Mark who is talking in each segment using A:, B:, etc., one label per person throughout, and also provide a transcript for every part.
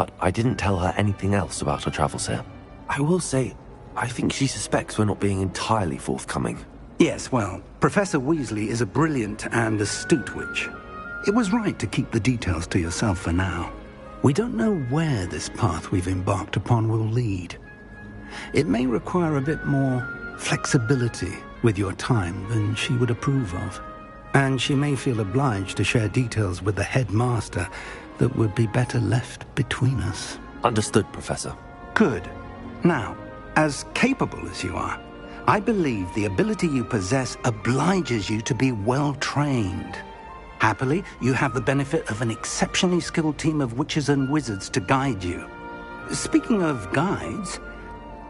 A: but I didn't tell her anything else about her travels here. I will say, I think she suspects we're not being entirely forthcoming.
B: Yes, well, Professor Weasley is a brilliant and astute witch. It was right to keep the details to yourself for now. We don't know where this path we've embarked upon will lead. It may require a bit more flexibility with your time than she would approve of. And she may feel obliged to share details with the headmaster that would be better left between us.
A: Understood, Professor.
B: Good. Now, as capable as you are, I believe the ability you possess obliges you to be well trained. Happily, you have the benefit of an exceptionally skilled team of witches and wizards to guide you. Speaking of guides,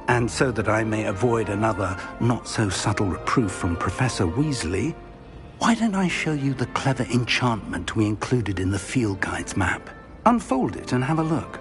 B: and so that I may avoid another not-so-subtle reproof from Professor Weasley, why don't I show you the clever enchantment we included in the field guide's map? Unfold it and have a look.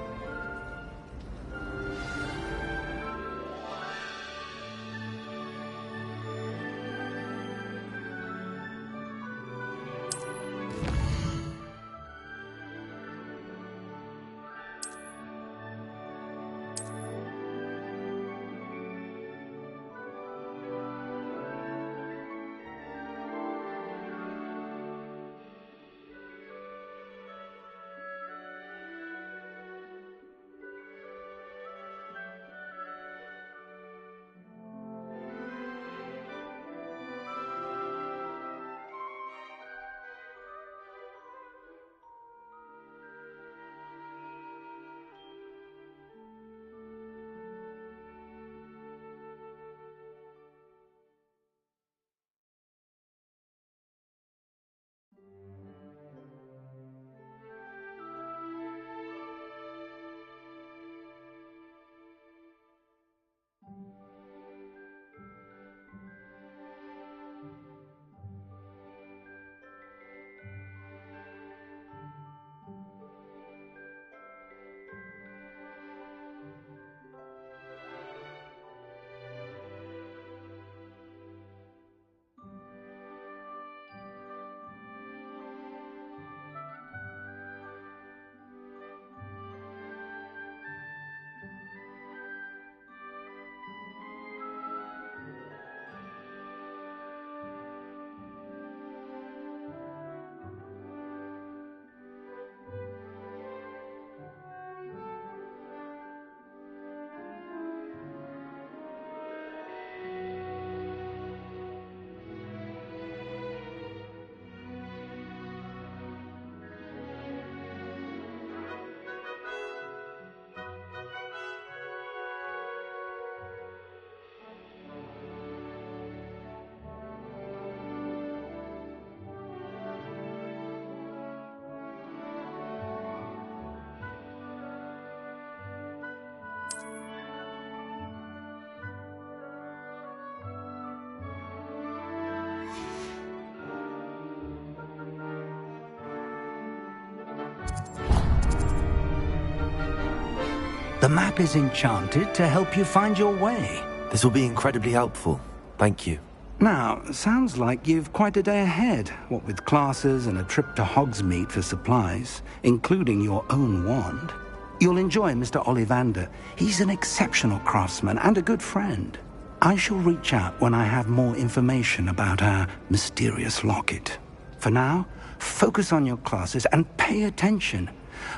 B: The map is enchanted to help you find your way.
A: This will be incredibly helpful. Thank you.
B: Now, sounds like you've quite a day ahead, what with classes and a trip to Hogsmeade for supplies, including your own wand. You'll enjoy Mr. Ollivander. He's an exceptional craftsman and a good friend. I shall reach out when I have more information about our mysterious locket. For now, focus on your classes and pay attention.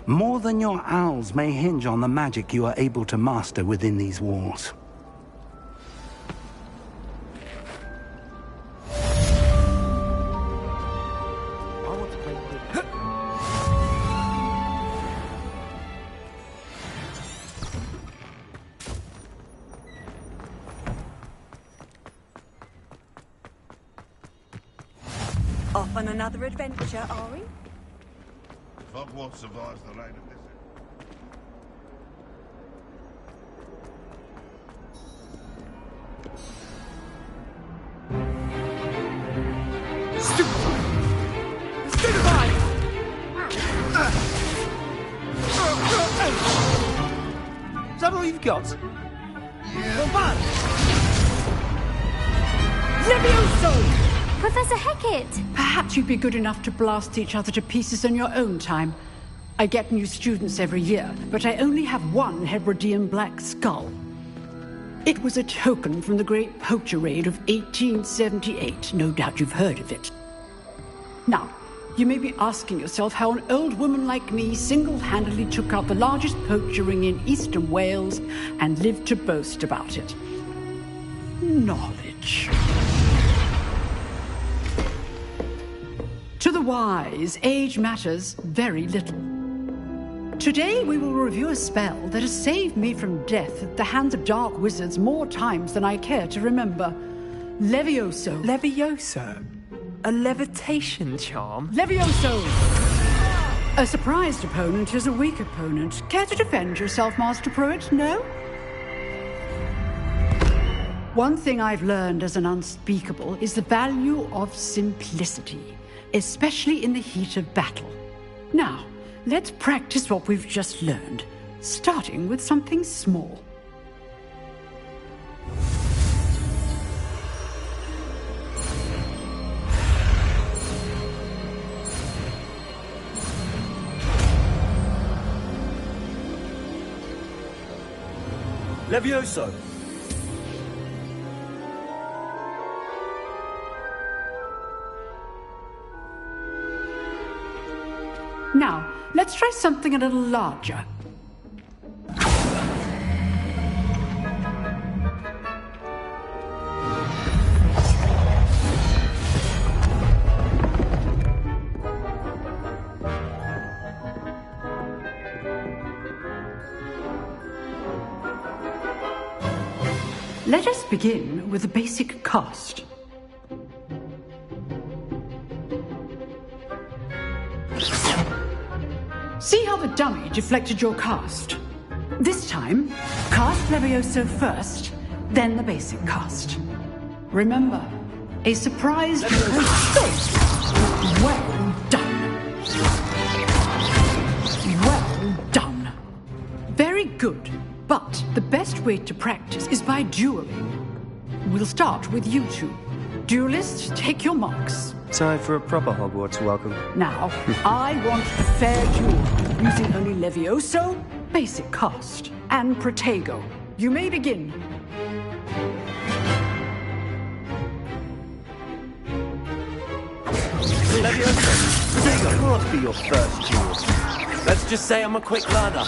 B: More than your owls may hinge on the magic you are able to master within these walls.
C: Off on another adventure, are we?
D: Hogwarts survives the rain of this.
C: Stupefy!
E: Is that all you've got?
D: Yeah.
C: Levioso!
F: Professor Hecat!
G: Perhaps you'd be good enough to blast each other to pieces on your own time.
F: I get new students every year, but I only have one Hebridean black skull. It was a token from the Great Poacher Raid of 1878. No doubt you've heard of it. Now, you may be asking yourself how an old woman like me single-handedly took out the largest poacher ring in eastern Wales and lived to boast about it. Knowledge. To the wise, age matters very little. Today we will review a spell that has saved me from death at the hands of dark wizards more times than I care to remember. Levioso.
G: Levioso? A levitation charm?
F: Levioso! A surprised opponent is a weak opponent. Care to defend yourself, Master Pruitt? No? One thing I've learned as an unspeakable is the value of simplicity, especially in the heat of battle. Now, let's practice what we've just learned, starting with something small.
E: Levioso!
F: Now, let's try something a little larger. Let us begin with the basic cast. See how the dummy deflected your cast? This time, cast Levioso first, then the basic cast. Remember, a surprise... Well done. Well done. Very good, but the best way to practice is by dueling. We'll start with you two. Duelists, take your marks.
H: Time for a proper Hogwarts welcome.
F: Now, I want a fair duel, using only Levioso, basic cast, and Protego. You may begin.
E: Levioso! Protego can't be your first duel. Let's just say I'm a quick learner.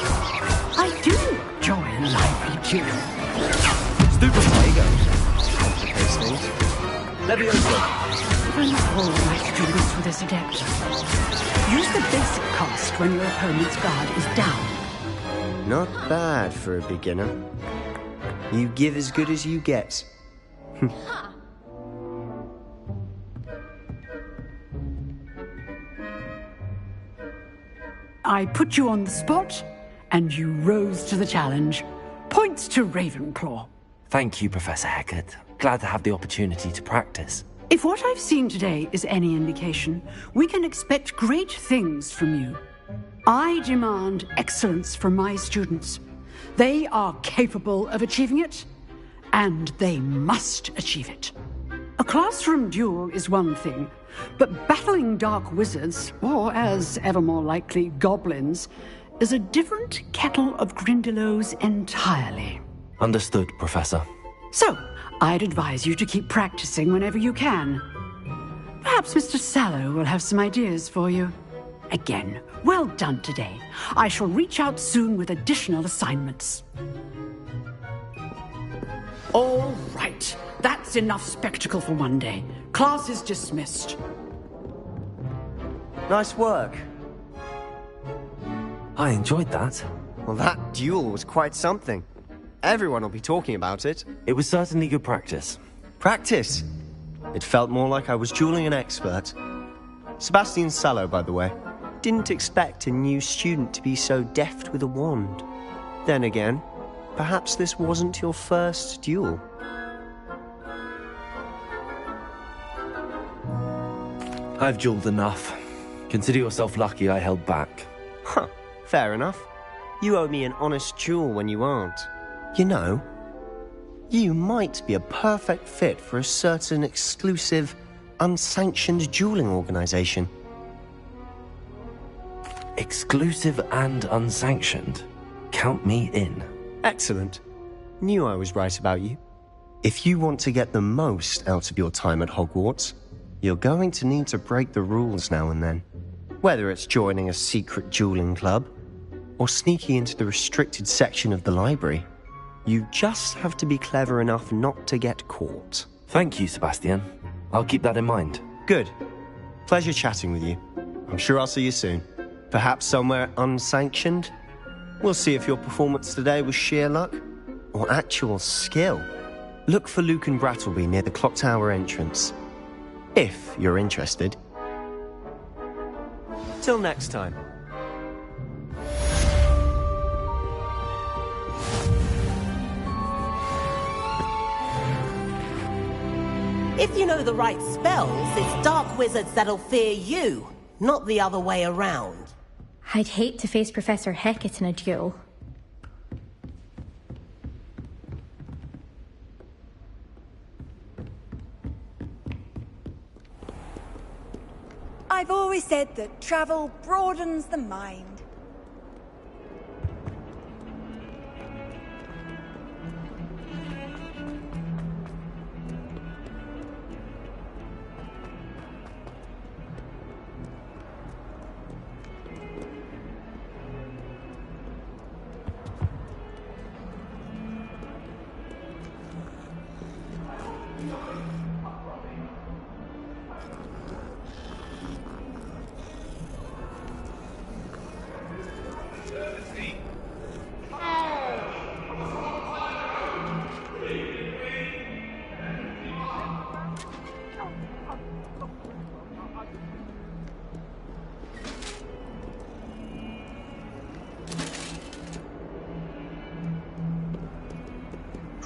F: I do enjoy a lively duel.
E: Stupid Protego. Levioso!
F: Not all my students with this adept. Use the basic cast when your opponent's guard is down.
H: Not bad for a beginner. You give as good as you get.
F: I put you on the spot, and you rose to the challenge. Points to Ravenclaw.
A: Thank you, Professor Hecat. Glad to have the opportunity to practice.
F: If what I've seen today is any indication, we can expect great things from you. I demand excellence from my students. They are capable of achieving it, and they must achieve it. A classroom duel is one thing, but battling dark wizards, or as ever more likely, goblins, is a different kettle of Grindylows entirely.
A: Understood, Professor.
F: So, I'd advise you to keep practicing whenever you can. Perhaps Mr. Sallow will have some ideas for you. Again, well done today. I shall reach out soon with additional assignments. All right, that's enough spectacle for one day. Class is dismissed.
H: Nice work.
A: I enjoyed that.
H: Well, that duel was quite something. Everyone will be talking about it.
A: It was certainly good practice.
H: Practice? It felt more like I was dueling an expert. Sebastian Sallow, by the way. Didn't expect a new student to be so deft with a wand. Then again, perhaps this wasn't your first duel.
A: I've dueled enough. Consider yourself lucky I held back.
H: Huh, fair enough. You owe me an honest duel when you aren't. You know, you might be a perfect fit for a certain exclusive, unsanctioned dueling organization.
A: Exclusive and unsanctioned. Count me in.
H: Excellent. Knew I was right about you. If you want to get the most out of your time at Hogwarts, you're going to need to break the rules now and then. Whether it's joining a secret dueling club, or sneaking into the restricted section of the library, you just have to be clever enough not to get caught.
A: Thank you, Sebastian. I'll keep that in mind.
H: Good. Pleasure chatting with you. I'm sure I'll see you soon. Perhaps somewhere unsanctioned? We'll see if your performance today was sheer luck or actual skill. Look for Luke and Brattleby near the clock tower entrance, if you're interested. Till next time.
I: If you know the right spells, it's dark wizards that'll fear you, not the other way around.
J: I'd hate to face Professor Hecat in a duel.
C: I've always said that travel broadens the mind.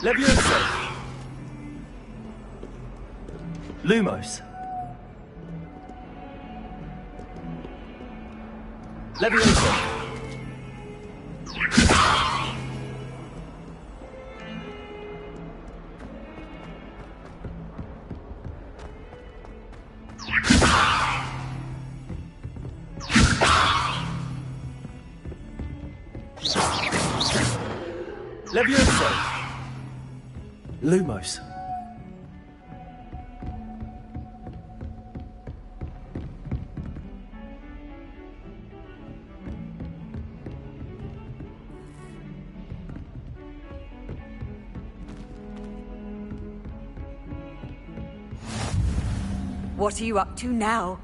E: Leviosa! Lumos! Leviosa! Leviosa! Lumos.
C: What are you up to now?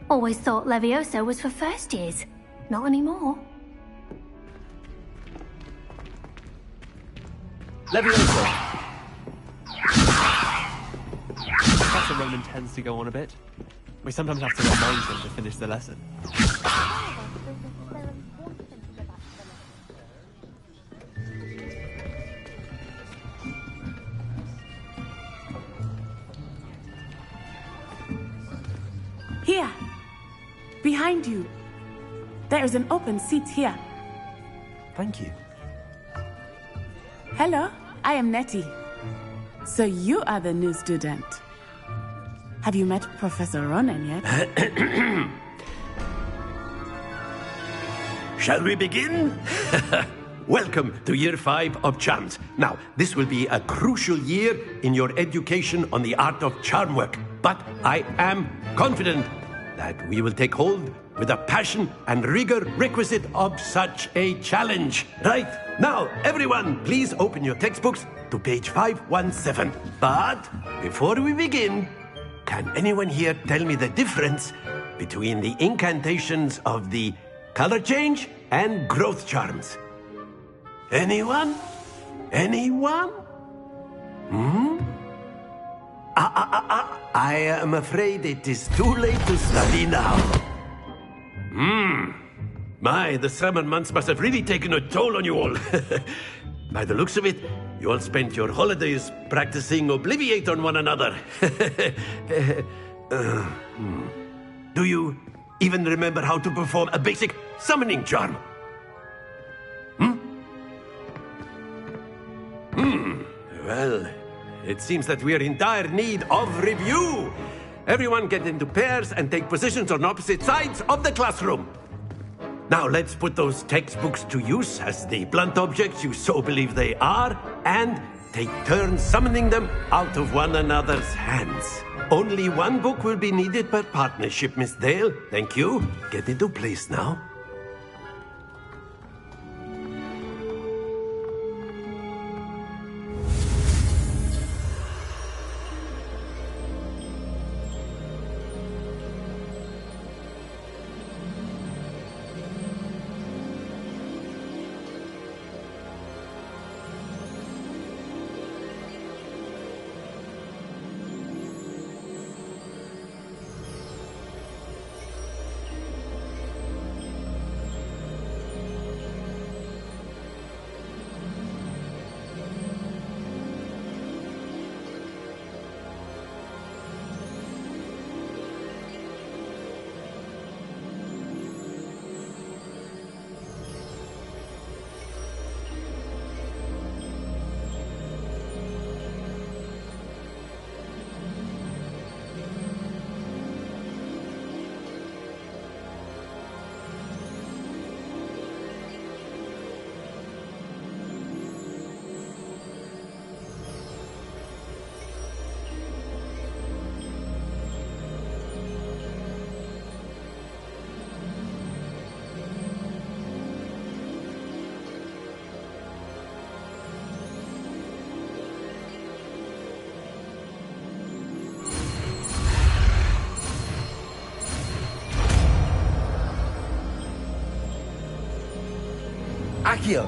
J: Always thought Leviosa was for first years. Not anymore.
E: Leviosa! Professor Roman tends to go on a bit. We sometimes have to remind him to finish the lesson.
K: Here! Behind you! There is an open seat here.
A: Thank you.
K: Hello, I am Nettie. So you are the new student. Have you met Professor Ronan yet?
L: Shall we begin? Welcome to Year 5 of Charms. Now, this will be a crucial year in your education on the art of charm work. But I am confident that we will take hold with the passion and rigor requisite of such a challenge. Right, now, everyone, please open your textbooks to page 517. But before we begin, can anyone here tell me the difference between the incantations of the color change and growth charms? Anyone? Anyone? I am afraid it is too late to study now. My, the summer months must have really taken a toll on you all. By the looks of it, you all spent your holidays practicing Obliviate on one another. Do you even remember how to perform a basic summoning charm? Well, it seems that we are in dire need of review. Everyone get into pairs and take positions on opposite sides of the classroom. Now let's put those textbooks to use as the blunt objects you so believe they are, and take turns summoning them out of one another's hands. Only one book will be needed per partnership, Miss Dale. Thank you. Get into place now.
E: Accio!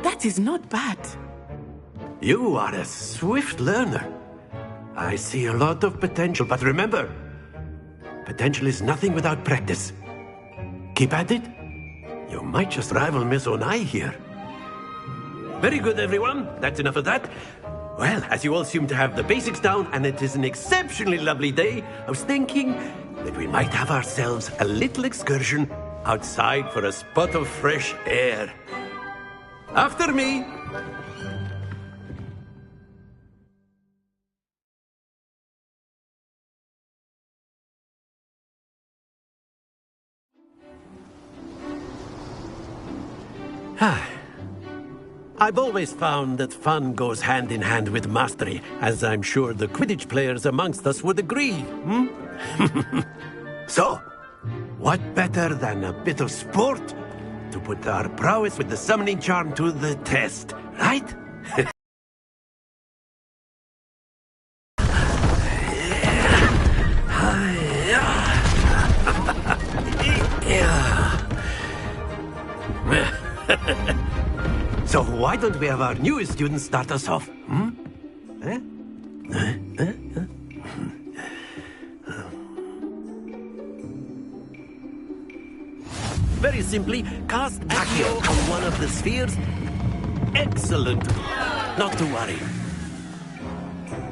K: That is not bad.
L: You are a swift learner. I see a lot of potential, but remember, potential is nothing without practice. Keep at it. You might just rival Miss Onai here. Very good, everyone. That's enough of that. Well, as you all seem to have the basics down, and it is an exceptionally lovely day, I was thinking that we might have ourselves a little excursion outside for a spot of fresh air. After me. I've always found that fun goes hand in hand with mastery, as I'm sure the Quidditch players amongst us would agree. So, what better than a bit of sport to put our prowess with the summoning charm to the test, right? So why don't we have our newest student start us off? Very simply, cast Accio on one of the spheres. Excellent. Not to worry.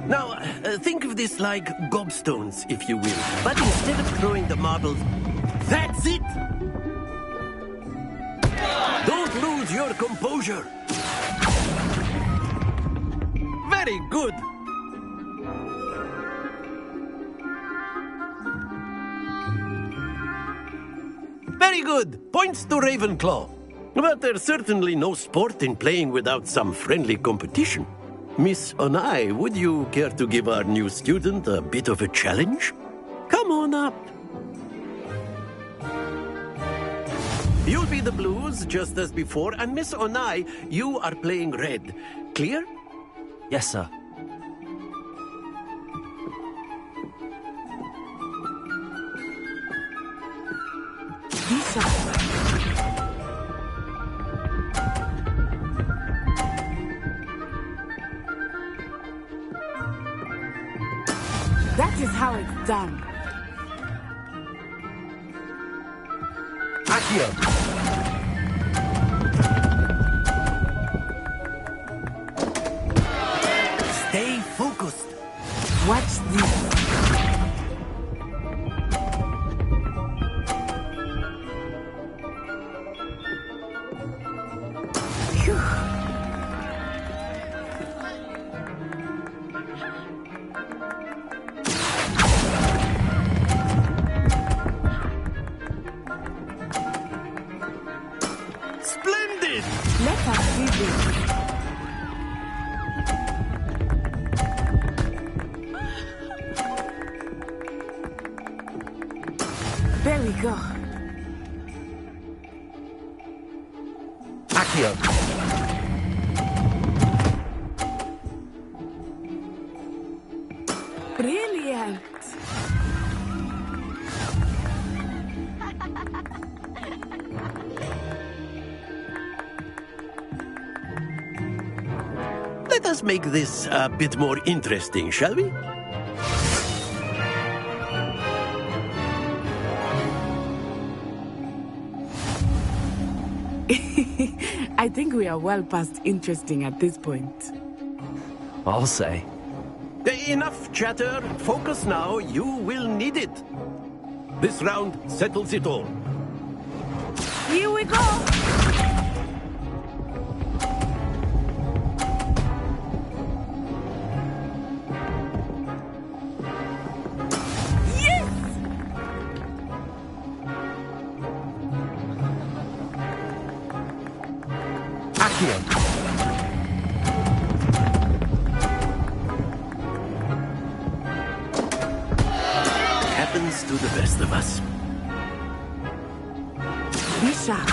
L: Now, think of this like gobstones, if you will. But instead of throwing the marbles, that's it! Don't lose your composure. Very good. Very good. Points to Ravenclaw. But there's certainly no sport in playing without some friendly competition. Miss Onai, would you care to give our new student a bit of a challenge? Come on up. You'll be the blues, just as before, and Miss Onai, you are playing red. Clear?
A: Yes, sir.
K: Lisa. That is how it's done.
E: Accio!
L: Stay focused.
K: Watch this.
L: Splendid!
K: Let us see this. There we go.
A: Accio.
K: Brilliant.
L: Let us make this a bit more interesting, shall we?
K: I think we are well past interesting at this point.
A: I'll say.
L: Enough chatter. Focus now. You will need it. This round settles it all.
K: Here we go.
L: Happens to the best of us.
K: Be sharp.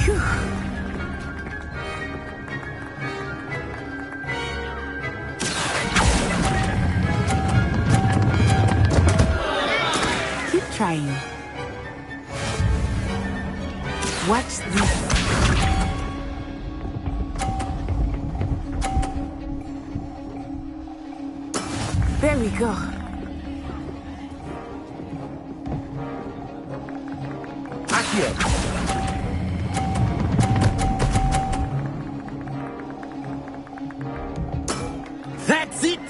K: Phew. Keep trying. Watch this. There we go.
A: Accio.
L: That's it!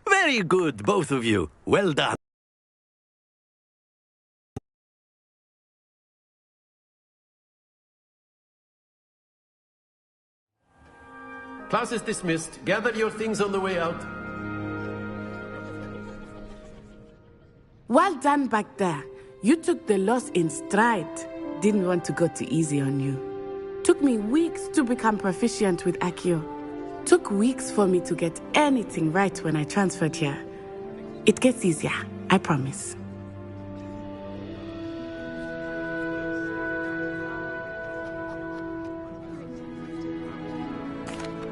L: Very good, both of you. Well done. Class is dismissed. Gather your things on the way out.
K: Well done back there. You took the loss in stride. Didn't want to go too easy on you. Took me weeks to become proficient with Accio. Took weeks for me to get anything right when I transferred here. It gets easier, I promise.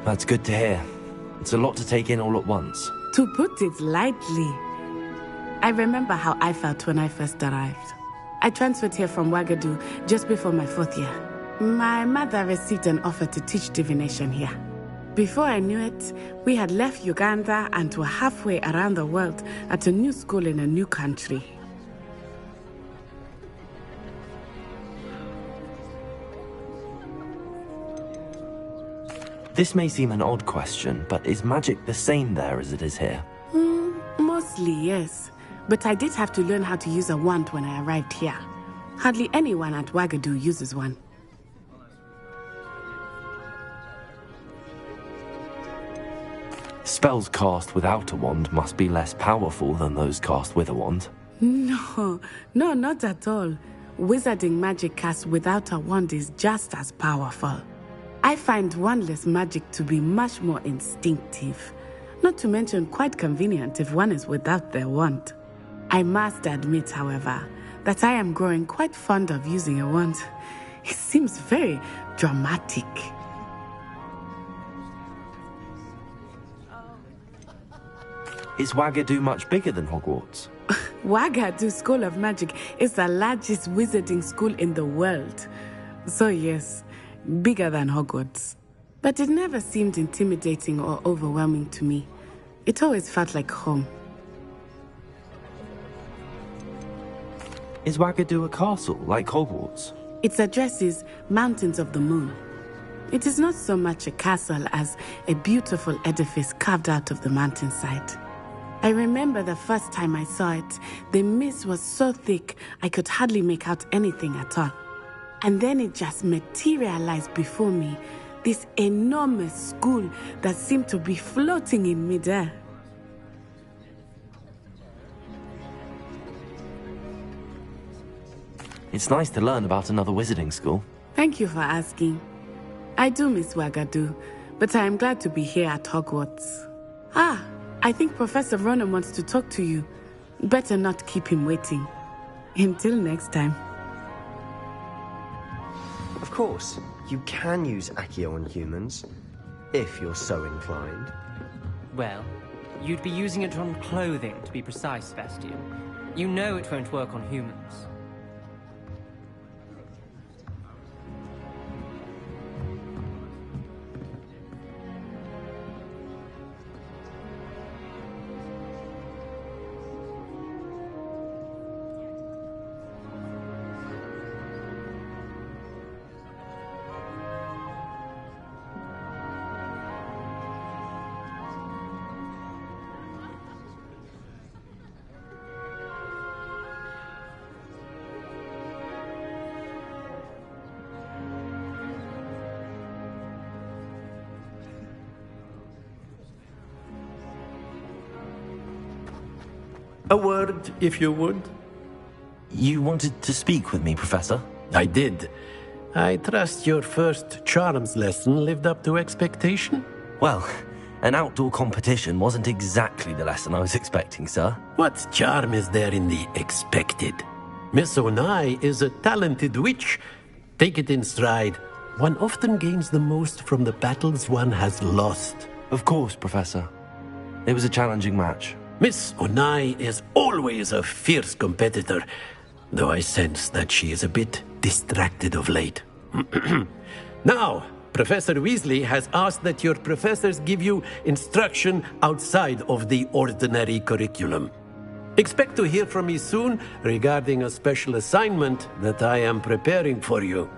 A: That's good to hear. It's a lot to take in all at once.
K: To put it lightly, I remember how I felt when I first arrived. I transferred here from Ouagadougou just before my 4th year. My mother received an offer to teach divination here. Before I knew it, we had left Uganda and were halfway around the world at a new school in a new country.
A: This may seem an odd question, but is magic the same there as it is here?
K: Mostly, yes. But I did have to learn how to use a wand when I arrived here. Hardly anyone at Ouagadougou uses one.
A: Spells cast without a wand must be less powerful than those cast with a wand.
K: No, not at all. Wizarding magic cast without a wand is just as powerful. I find wandless magic to be much more instinctive. Not to mention quite convenient if one is without their wand. I must admit, however, that I am growing quite fond of using a wand. It seems very dramatic.
A: Is Ouagadougou much bigger than Hogwarts?
K: Ouagadougou School of Magic is the largest wizarding school in the world. So yes, bigger than Hogwarts. But it never seemed intimidating or overwhelming to me. It always felt like home.
A: Is Wagadu a castle, like Hogwarts?
K: Its address is Mountains of the Moon. It is not so much a castle as a beautiful edifice carved out of the mountainside. I remember the first time I saw it, the mist was so thick I could hardly make out anything at all. And then it just materialized before me, this enormous school that seemed to be floating in midair.
A: It's nice to learn about another wizarding school.
K: Thank you for asking. I do miss Wagadu, but I am glad to be here at Hogwarts. Ah, I think Professor Ronan wants to talk to you. Better not keep him waiting. Until next time.
H: Of course, you can use Accio on humans, if you're so inclined.
G: Well, you'd be using it on clothing, to be precise, Sebastian. You know it won't work on humans.
L: A word, if you would.
A: You wanted to speak with me, Professor?
L: I did. I trust your first charms lesson lived up to expectation?
A: Well, an outdoor competition wasn't exactly the lesson I was expecting, sir.
L: What charm is there in the expected? Miss Onai is a talented witch. Take it in stride. One often gains the most from the battles one has lost.
A: Of course, Professor. It was a challenging match.
L: Miss Onai is always a fierce competitor, though I sense that she is a bit distracted of late. Now, Professor Weasley has asked that your professors give you instruction outside of the ordinary curriculum. Expect to hear from me soon regarding a special assignment that I am preparing for you.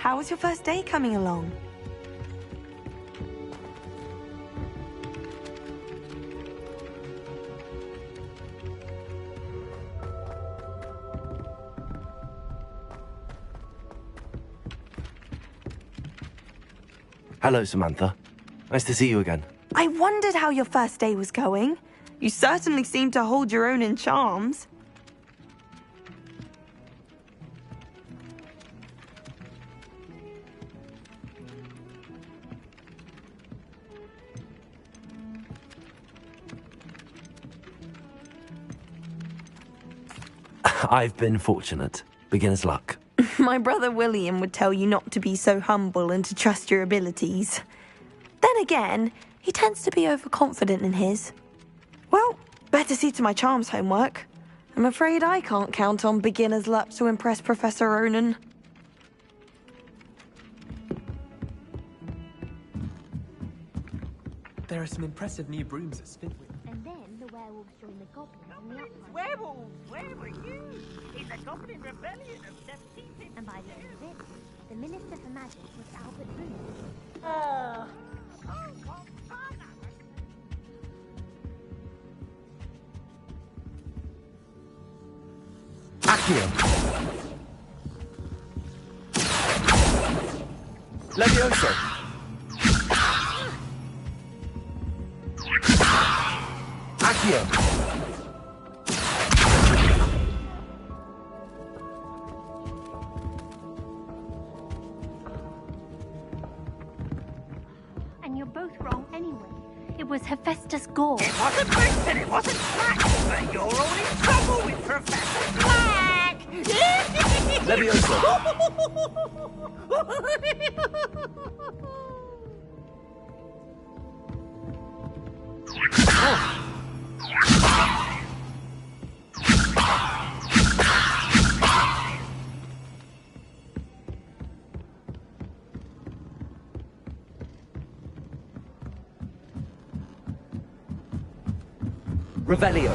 M: How was your first day coming along?
A: Hello, Samantha. Nice to see you again.
M: I wondered how your first day was going. You certainly seem to hold your own in charms.
A: I've been fortunate. Beginner's luck.
M: My brother William would tell you not to be so humble and to trust your abilities. Then again, he tends to be overconfident in his. Well, better see to my charms homework. I'm afraid I can't count on beginner's luck to impress Professor Ronan.
E: There are some impressive new brooms at Spintwick.
J: And then the werewolves join the goblins in the uprising.
N: Werewolves, where were you? In the Goblin Rebellion of 1752.
J: And by the end of it, the Minister for Magic was Albert Boone.
N: Oh, what fun!
A: Accio!
E: Levioso!
A: Accio!
J: And you're both wrong anyway. It was Hephaestus Gore.
N: It wasn't Boots and it wasn't Black, but you're all in trouble with Professor Black!
E: Revelio.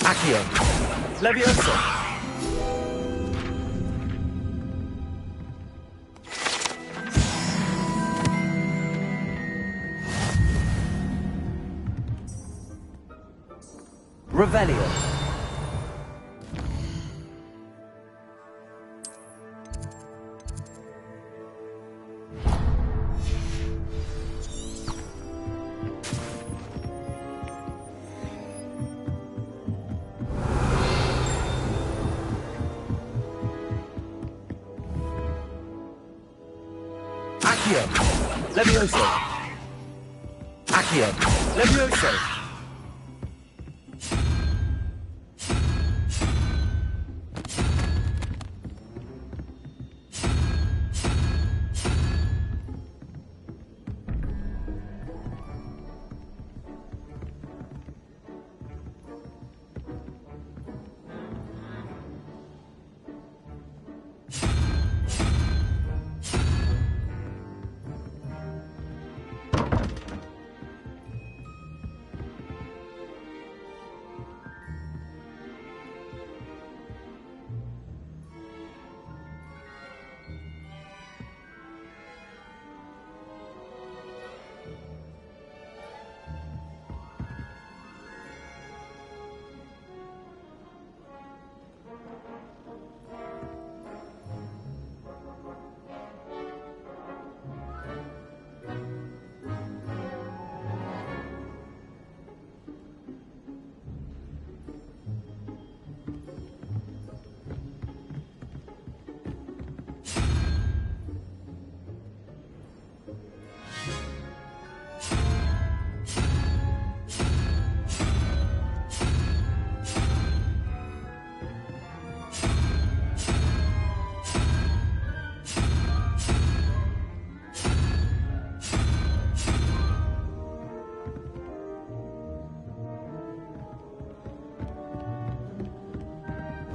E: Accio. Levioso. Revelio. Accio! Levioso! Accio! Levioso!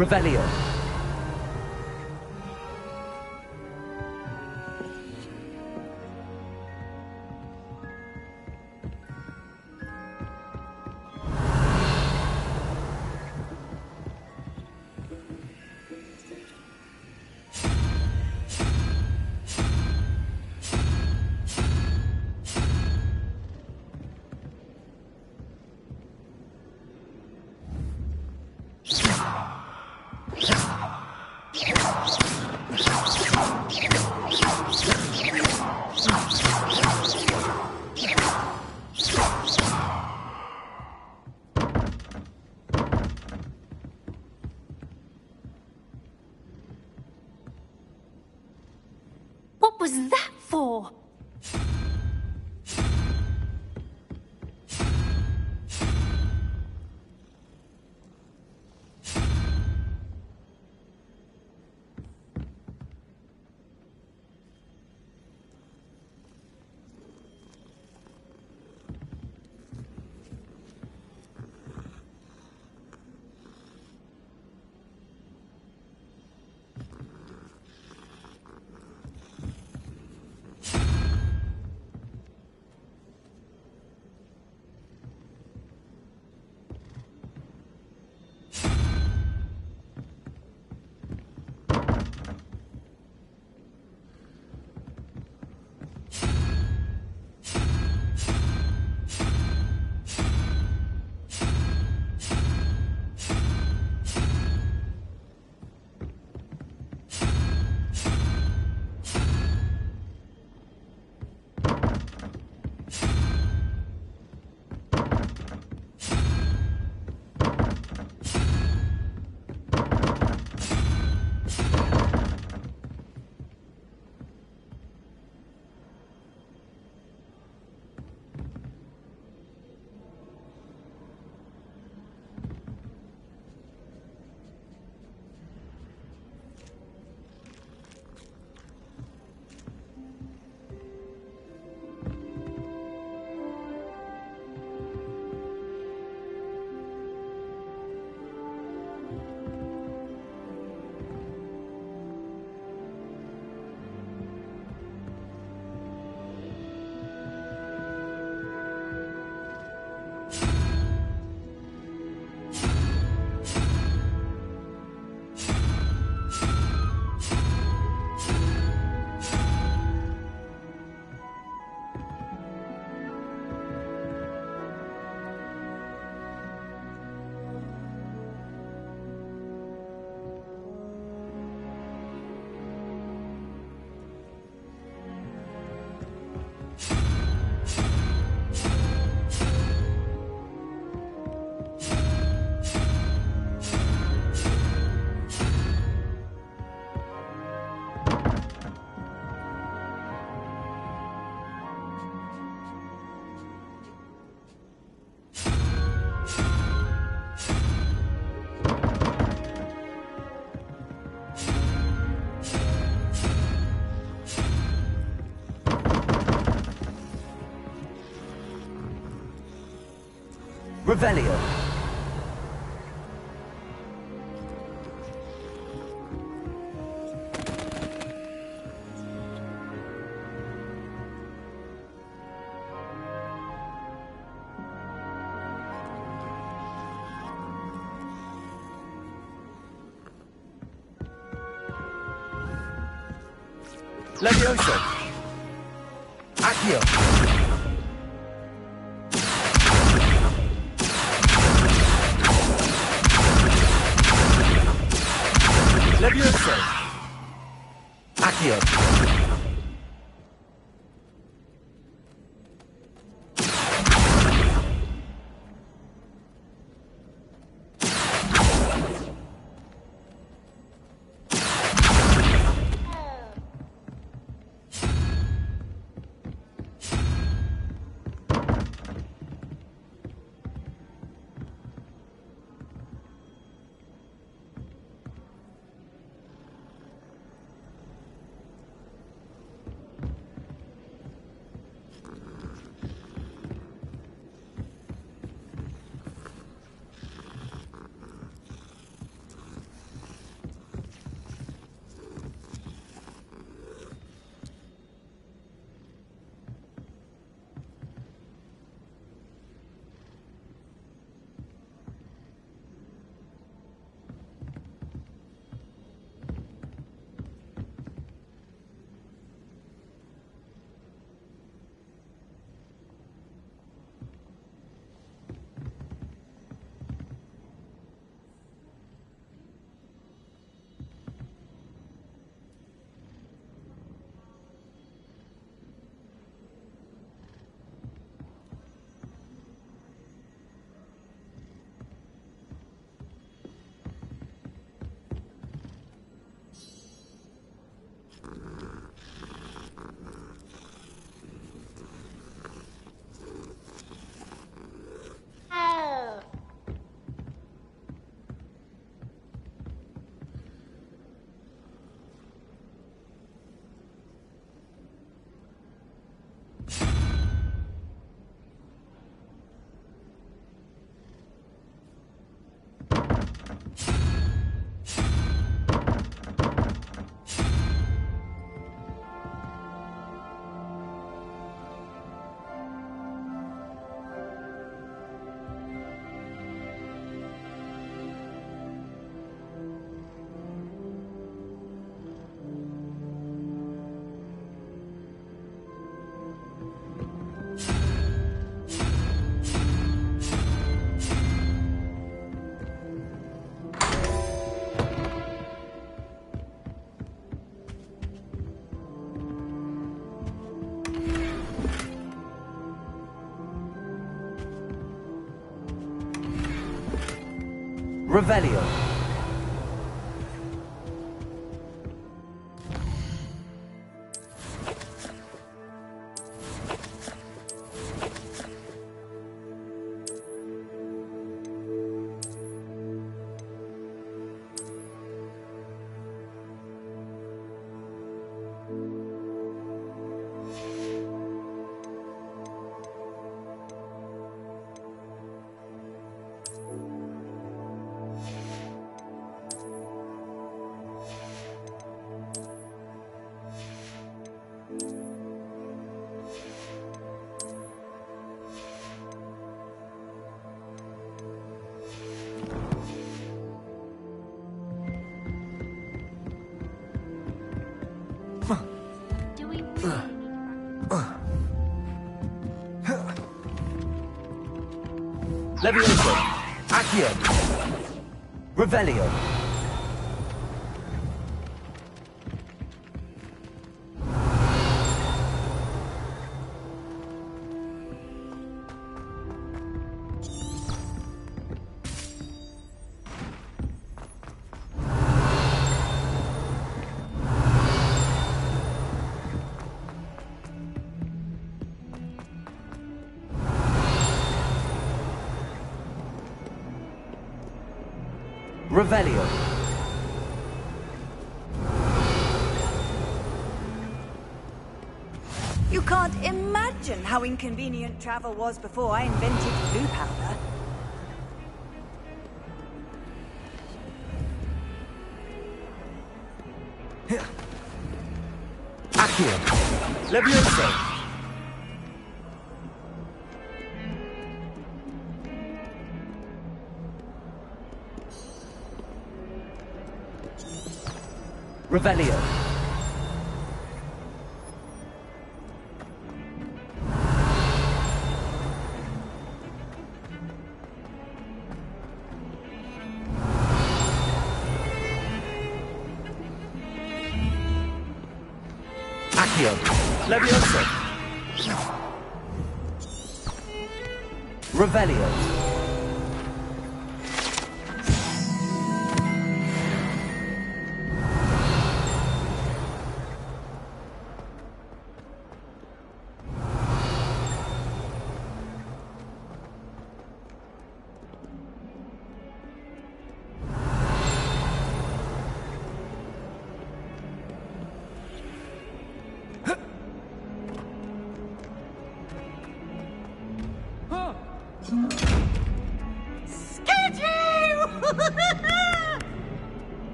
E: Revelio. Revelio. Levioso. Accio. Levioso. Accio. Revelio. Levioso. Accio. Revelio. Revelio.
C: You can't imagine how inconvenient travel was before I invented blue powder.
E: Levioso! Revelio. Accio. Levioso. Revelio.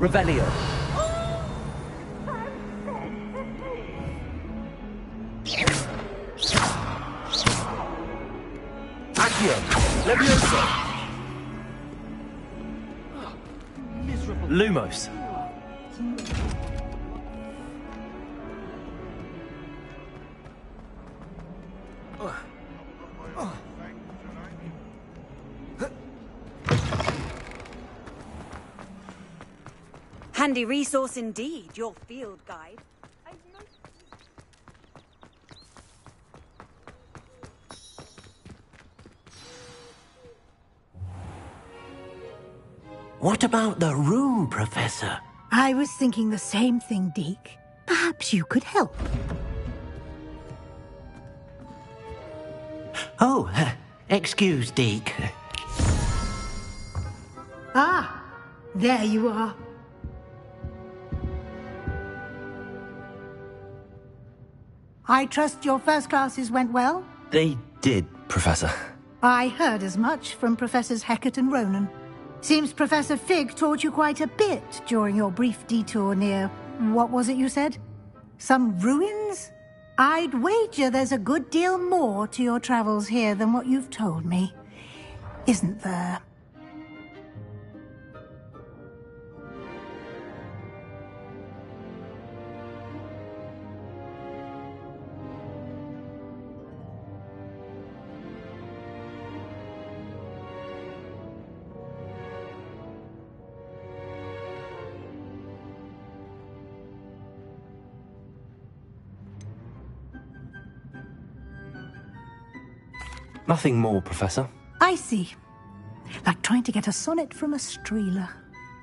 E: Revelio. Accio. Levioso. Lumos.
C: Handy resource indeed, your field guide.
L: What about the room, Professor?
O: I was thinking the same thing, Deke. Perhaps you could help.
L: Oh, excuse, Deke.
O: Ah, there you are. I trust your first classes went well?
A: They did, Professor.
O: I heard as much from Professors Hecat and Ronan. Seems Professor Fig taught you quite a bit during your brief detour near... what was it you said? Some ruins? I'd wager there's a good deal more to your travels here than what you've told me. Isn't there?
A: Nothing more, Professor.
O: I see. Like trying to get a sonnet from a streeler.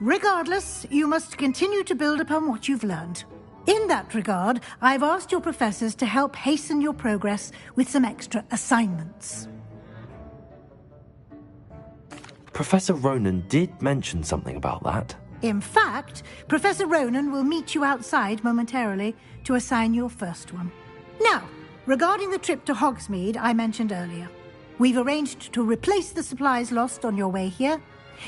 O: Regardless, you must continue to build upon what you've learned. In that regard, I've asked your professors to help hasten your progress with some extra assignments.
A: Professor Ronan did mention something about that.
O: In fact, Professor Ronan will meet you outside momentarily to assign your first one. Now, regarding the trip to Hogsmeade I mentioned earlier, we've arranged to replace the supplies lost on your way here,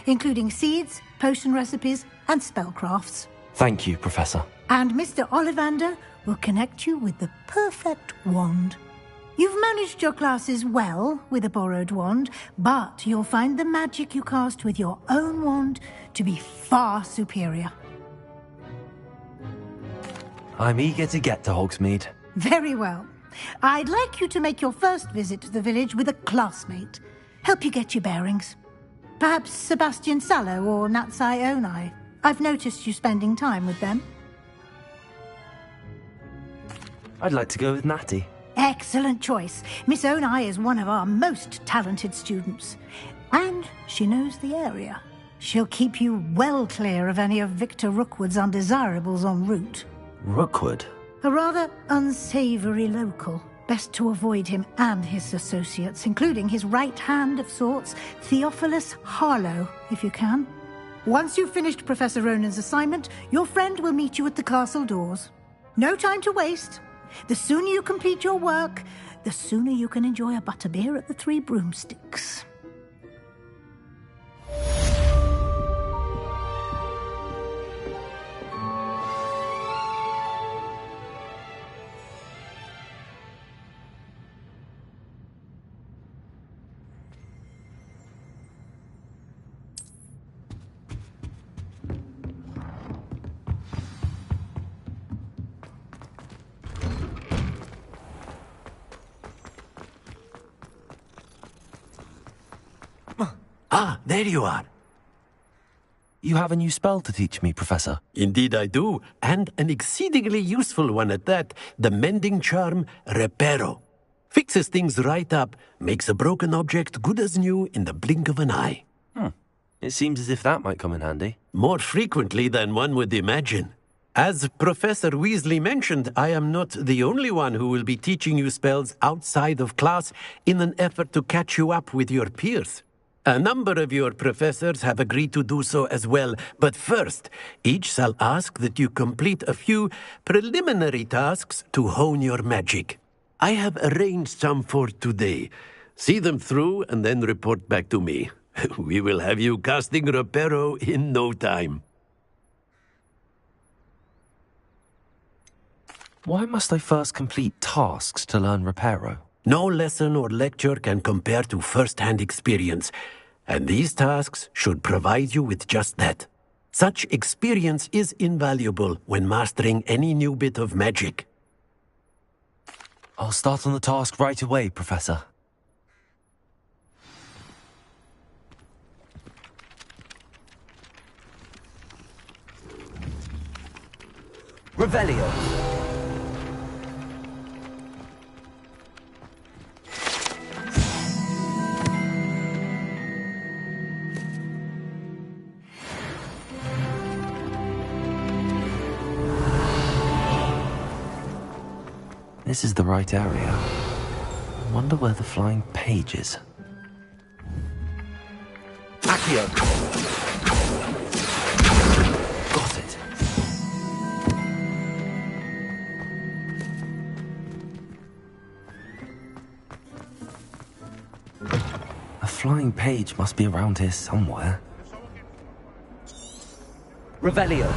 O: including seeds, potion recipes, and spellcrafts.
A: Thank you, Professor.
O: And Mr. Ollivander will connect you with the perfect wand. You've managed your classes well with a borrowed wand, but you'll find the magic you cast with your own wand to be far superior.
A: I'm eager to get to Hogsmeade.
O: Very well. I'd like you to make your first visit to the village with a classmate. Help you get your bearings. Perhaps Sebastian Sallow or Natsai Onai. I've noticed you spending time with them.
A: I'd like to go with Natty.
O: Excellent choice. Miss Onai is one of our most talented students. And she knows the area. She'll keep you well clear of any of Victor Rookwood's undesirables en route.
A: Rookwood?
O: A rather unsavory local. Best to avoid him and his associates, including his right hand of sorts, Theophilus Harlow, if you can. Once you've finished Professor Ronan's assignment, your friend will meet you at the castle doors. No time to waste. The sooner you complete your work, the sooner you can enjoy a butterbeer at the Three Broomsticks.
L: Ah, there you are.
A: You have a new spell to teach me, Professor.
L: Indeed I do, and an exceedingly useful one at that. The mending charm, Reparo. Fixes things right up, makes a broken object good as new in the blink of an eye.
A: It seems as if that might come in handy.
L: More frequently than one would imagine. As Professor Weasley mentioned, I am not the only one who will be teaching you spells outside of class in an effort to catch you up with your peers. A number of your professors have agreed to do so as well, but first, each shall ask that you complete a few preliminary tasks to hone your magic. I have arranged some for today. See them through and then report back to me. We will have you casting Reparo in no time.
A: Why must I first complete tasks to learn Reparo?
L: No lesson or lecture can compare to first-hand experience, and these tasks should provide you with just that. Such experience is invaluable when mastering any new bit of magic.
A: I'll start on the task right away, Professor.
E: Revelio.
A: This is the right area. I wonder where the flying page is.
E: Accio.
A: Got it. A flying page must be around here somewhere.
E: Revelio.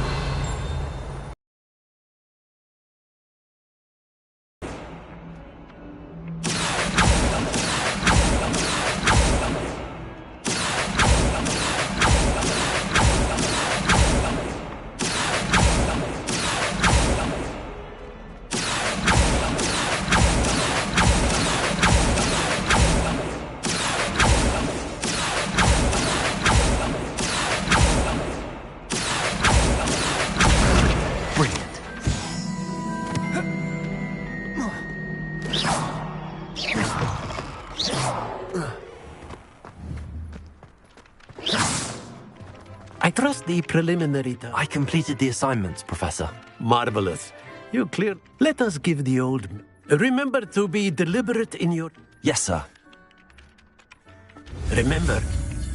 L: I trust the preliminary task.
A: I completed the assignments, Professor.
L: Marvelous. You clear. Let us give the old... Remember to be deliberate in your...
A: Yes, sir.
L: Remember,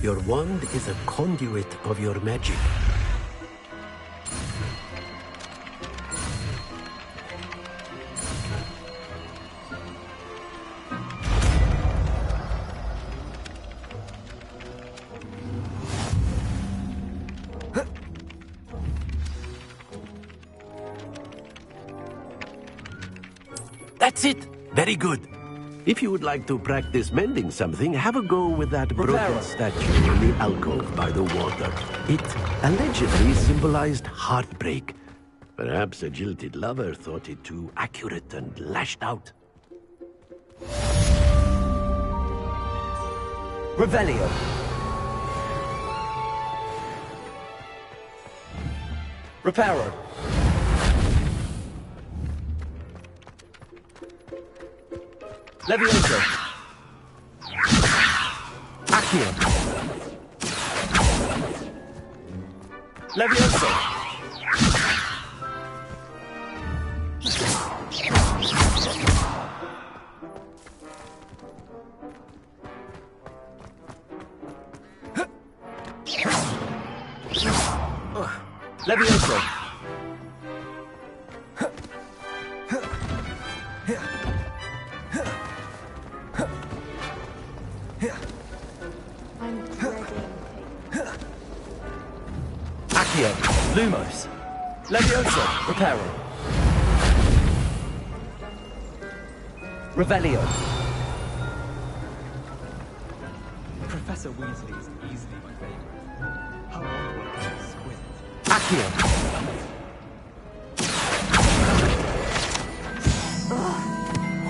L: your wand is a conduit of your magic. That's it! Very good. If you would like to practice mending something, have a go with that broken statue in the alcove by the water. It allegedly symbolized heartbreak. Perhaps a jilted lover thought it too accurate and lashed out.
E: Revelio. Reparo. Levioso. Accio. Levioso. Levioso. Accio. Lumos. Levioso. Reparo. Revelio.
P: Professor Weasley is easily my favorite. Her artwork is exquisite.
E: Accio.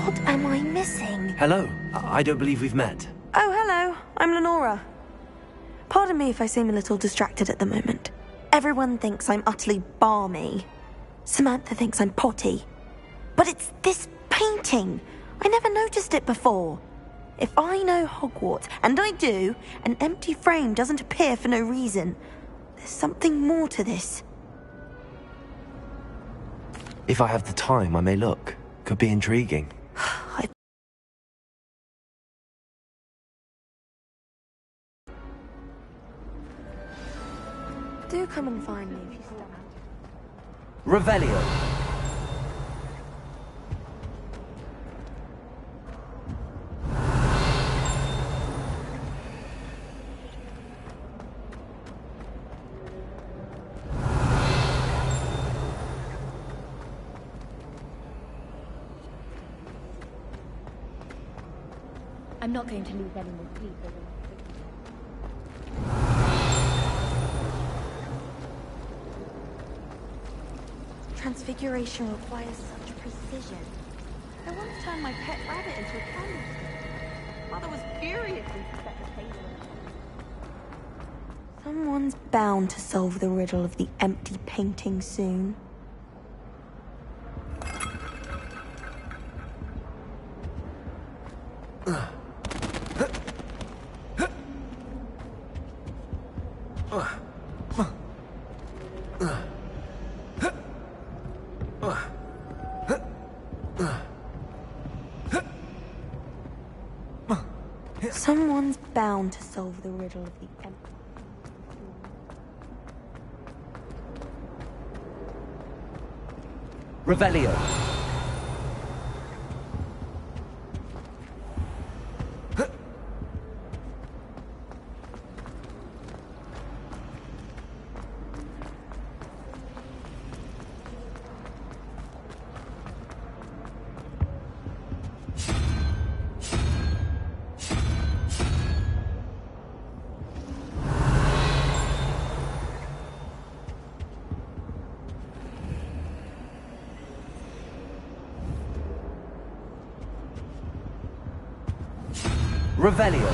M: What am I missing?
A: Hello. I don't believe we've met.
M: Oh, hello. I'm Lenora. Pardon me if I seem a little distracted at the moment. Everyone thinks I'm utterly balmy. Samantha thinks I'm potty. But it's this painting. I never noticed it before. If I know Hogwarts, and I do, an empty frame doesn't appear for no reason. There's something more to this.
A: If I have the time, I may look. Could be intriguing.
M: Do come and find me if you stop.
E: Revelio.
J: I'm not going to lose any more sleep over this.
M: Transfiguration requires such precision. I once turned my pet rabbit into a candlestick. Mother was furious when she set the table in. Someone's bound to solve the riddle of the empty painting soon. Someone's bound to solve the riddle of the empty.
E: Revelio. Revelio.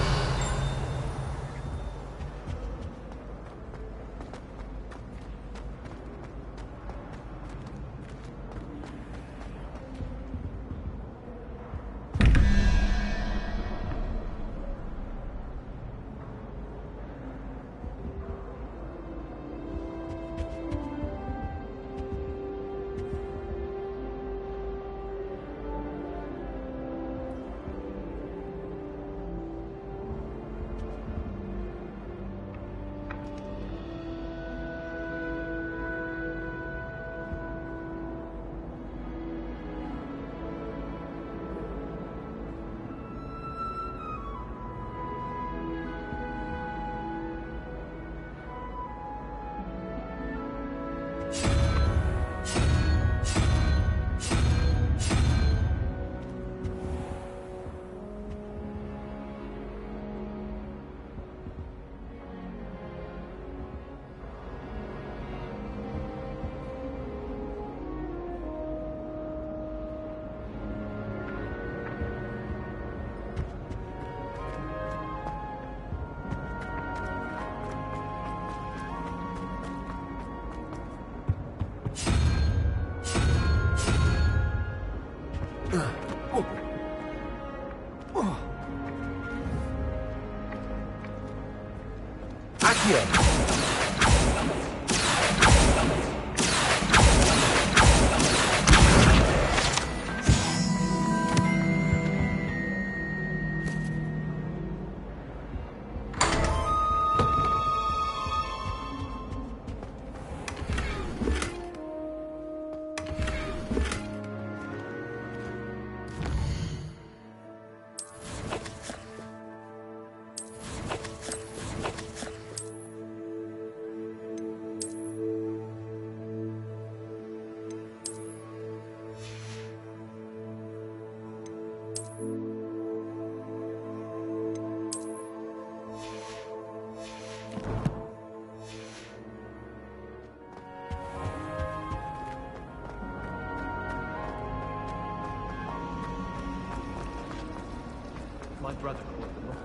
P: My brother called them all.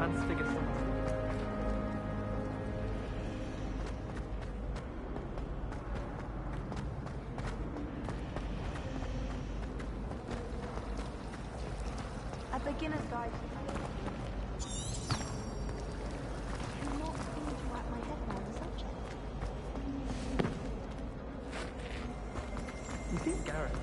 P: Once figure something.
M: A beginner's guide. Cannot seem to wrap my head around the subject.
P: You think Garrett?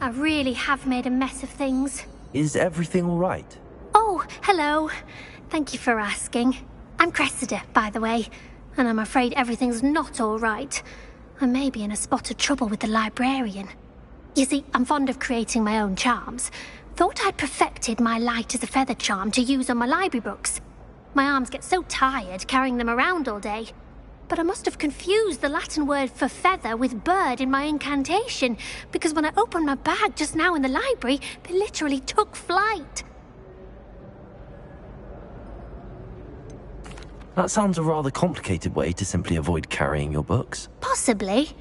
J: I really have made a mess of things.
A: Is everything all right?
J: Oh, hello. Thank you for asking. I'm Cressida, by the way, and I'm afraid everything's not all right. I may be in a spot of trouble with the librarian. You see, I'm fond of creating my own charms. Thought I'd perfected my light as a feather charm to use on my library books. My arms get so tired carrying them around all day. But I must have confused the Latin word for feather with bird in my incantation, because when I opened my bag just now in the library, they literally took flight.
A: That sounds a rather complicated way to simply avoid carrying your books.
J: Possibly.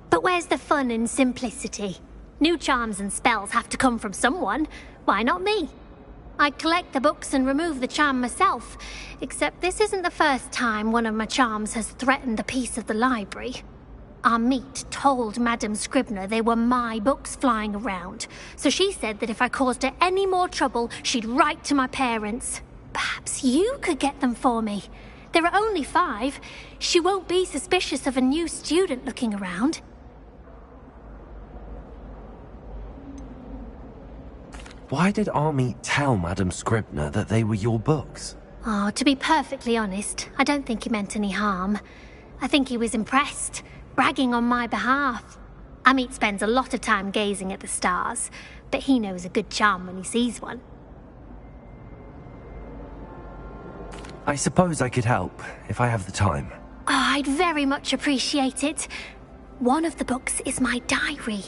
J: But where's the fun in simplicity? New charms and spells have to come from someone. Why not me? I collect the books and remove the charm myself, except this isn't the first time one of my charms has threatened the peace of the library. Our meet told Madame Scribner they were my books flying around, so she said that if I caused her any more trouble, she'd write to my parents. Perhaps you could get them for me. There are only 5. She won't be suspicious of a new student looking around.
A: Why did Army tell Madame Scribner that they were your books?
J: Oh, to be perfectly honest, I don't think he meant any harm. I think he was impressed, bragging on my behalf. Amit spends a lot of time gazing at the stars, but he knows a good charm when he sees one.
A: I suppose I could help, if I have the time.
J: Oh, I'd very much appreciate it. One of the books is my diary.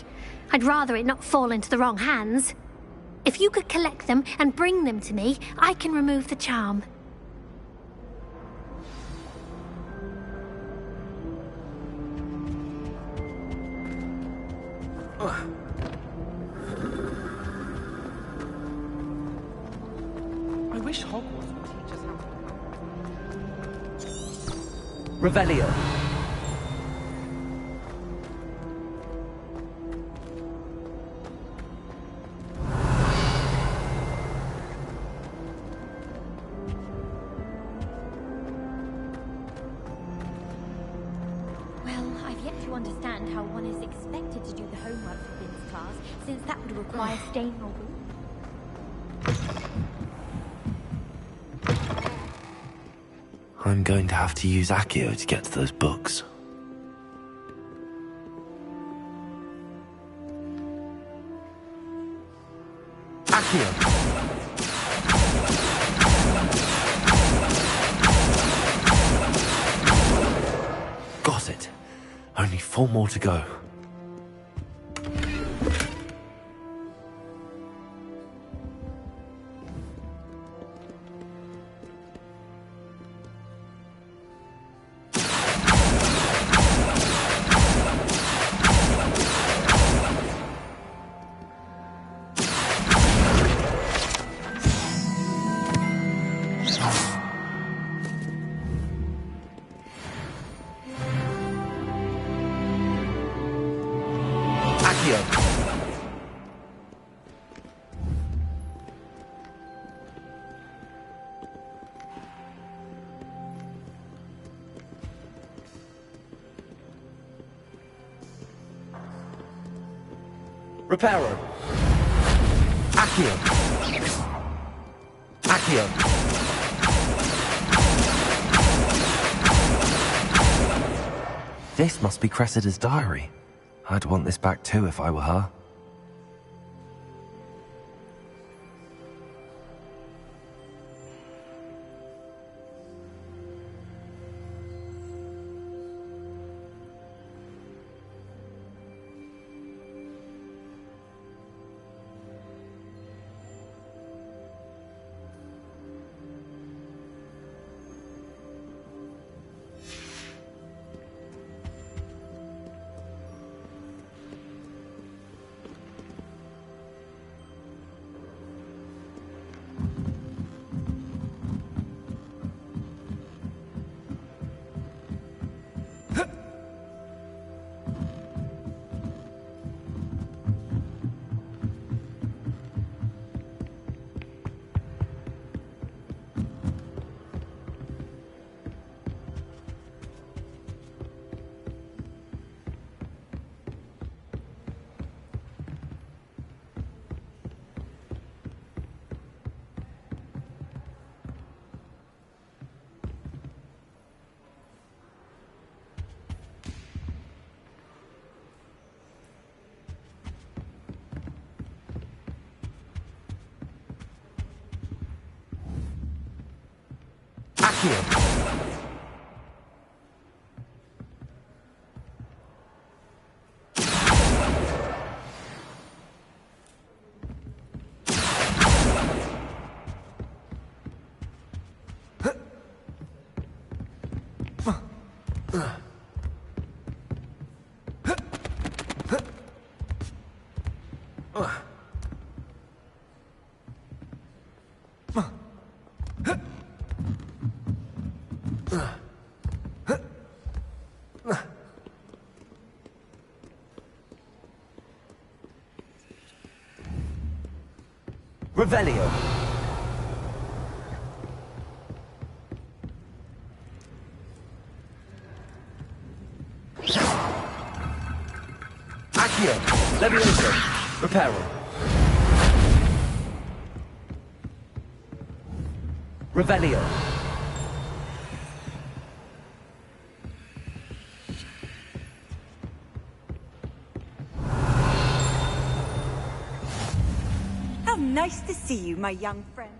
J: I'd rather it not fall into the wrong hands. If you could collect them and bring them to me, I can remove the charm.
P: I wish Hogwarts would teach us how.
E: Revelio.
Q: Understand how one is expected to do the homework for Bin's class, since that would require staying over.
A: I'm going to have to use Accio to get to those books. Accio! Got it. Only 4 more to go.
E: Reparo.
A: Accio. Accio. This must be Cressida's diary. I'd want this back too if I were her.
E: Accio. Revelio. Accio. Levioso. Reparo. Revelio.
C: How nice to see you, my young friend.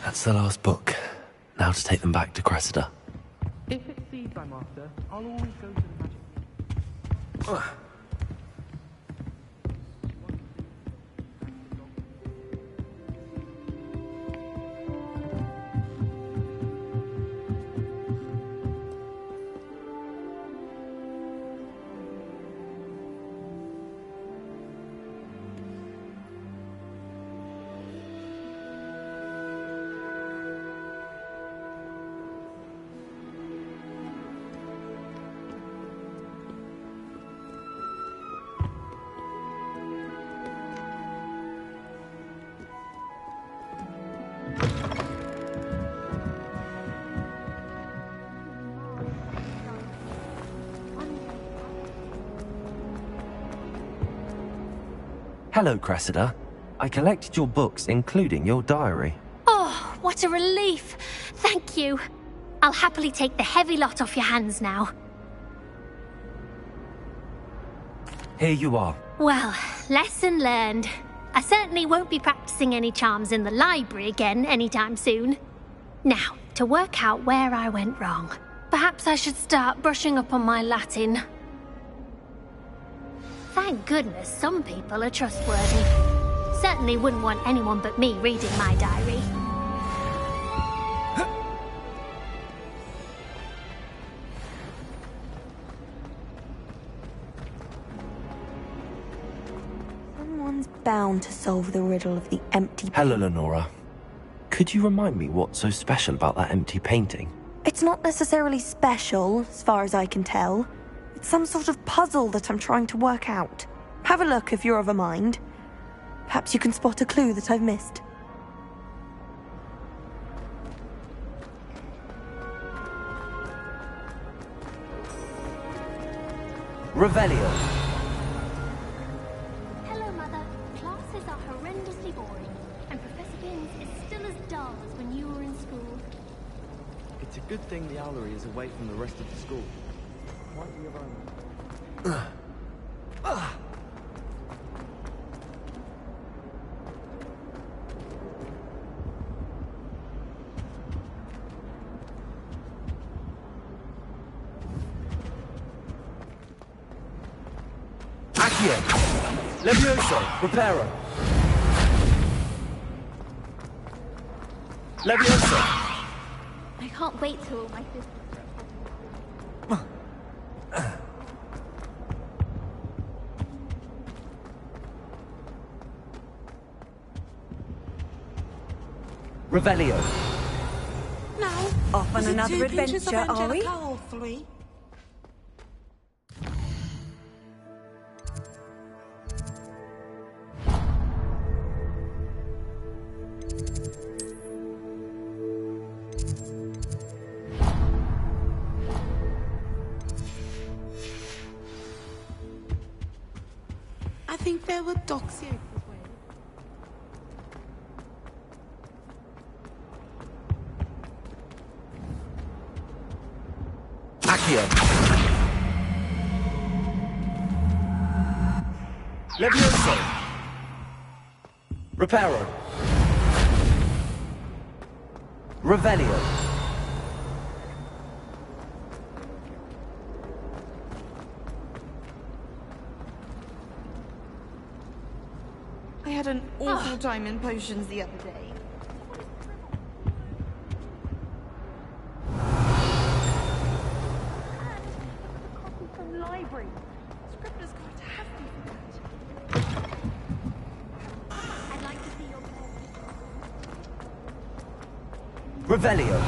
A: That's the last book. Now to take them back to Cressida.
P: If it's seeds I'm after, I'll always go to the magic.
A: Hello, Cressida. I collected your books, including your diary.
J: Oh, what a relief. Thank you. I'll happily take the heavy lot off your hands now.
A: Here you are.
J: Well, lesson learned. I certainly won't be practicing any charms in the library again anytime soon. Now, to work out where I went wrong. Perhaps I should start brushing up on my Latin. Thank goodness some people are trustworthy. Certainly wouldn't want anyone but me reading my diary.
M: Someone's bound to solve the riddle of the empty...
A: Hello, Lenora. Could you remind me what's so special about that empty painting?
M: It's not necessarily special, as far as I can tell. It's some sort of puzzle that I'm trying to work out. Have a look if you're of a mind. Perhaps you can spot a clue that I've missed.
E: Revelio.
J: Hello, Mother. Classes are horrendously boring, and Professor Binns is still as dull as when you were in school.
P: It's a good thing the owlery is away from the rest of the school. Might be of omen.
E: Accio. Levioso. Reparo. Levioso.
Q: I can't wait till all my sisters.
E: Revelio.
C: Now, off on another adventure, are we?
I: Or 3?
K: I think there were docks here.
E: Levioso! Reparo! Revelio!
M: I had an awful time in potions the other day.
Q: From library. Scribbler's quite happy for that. I'd like to see your
E: Revelio!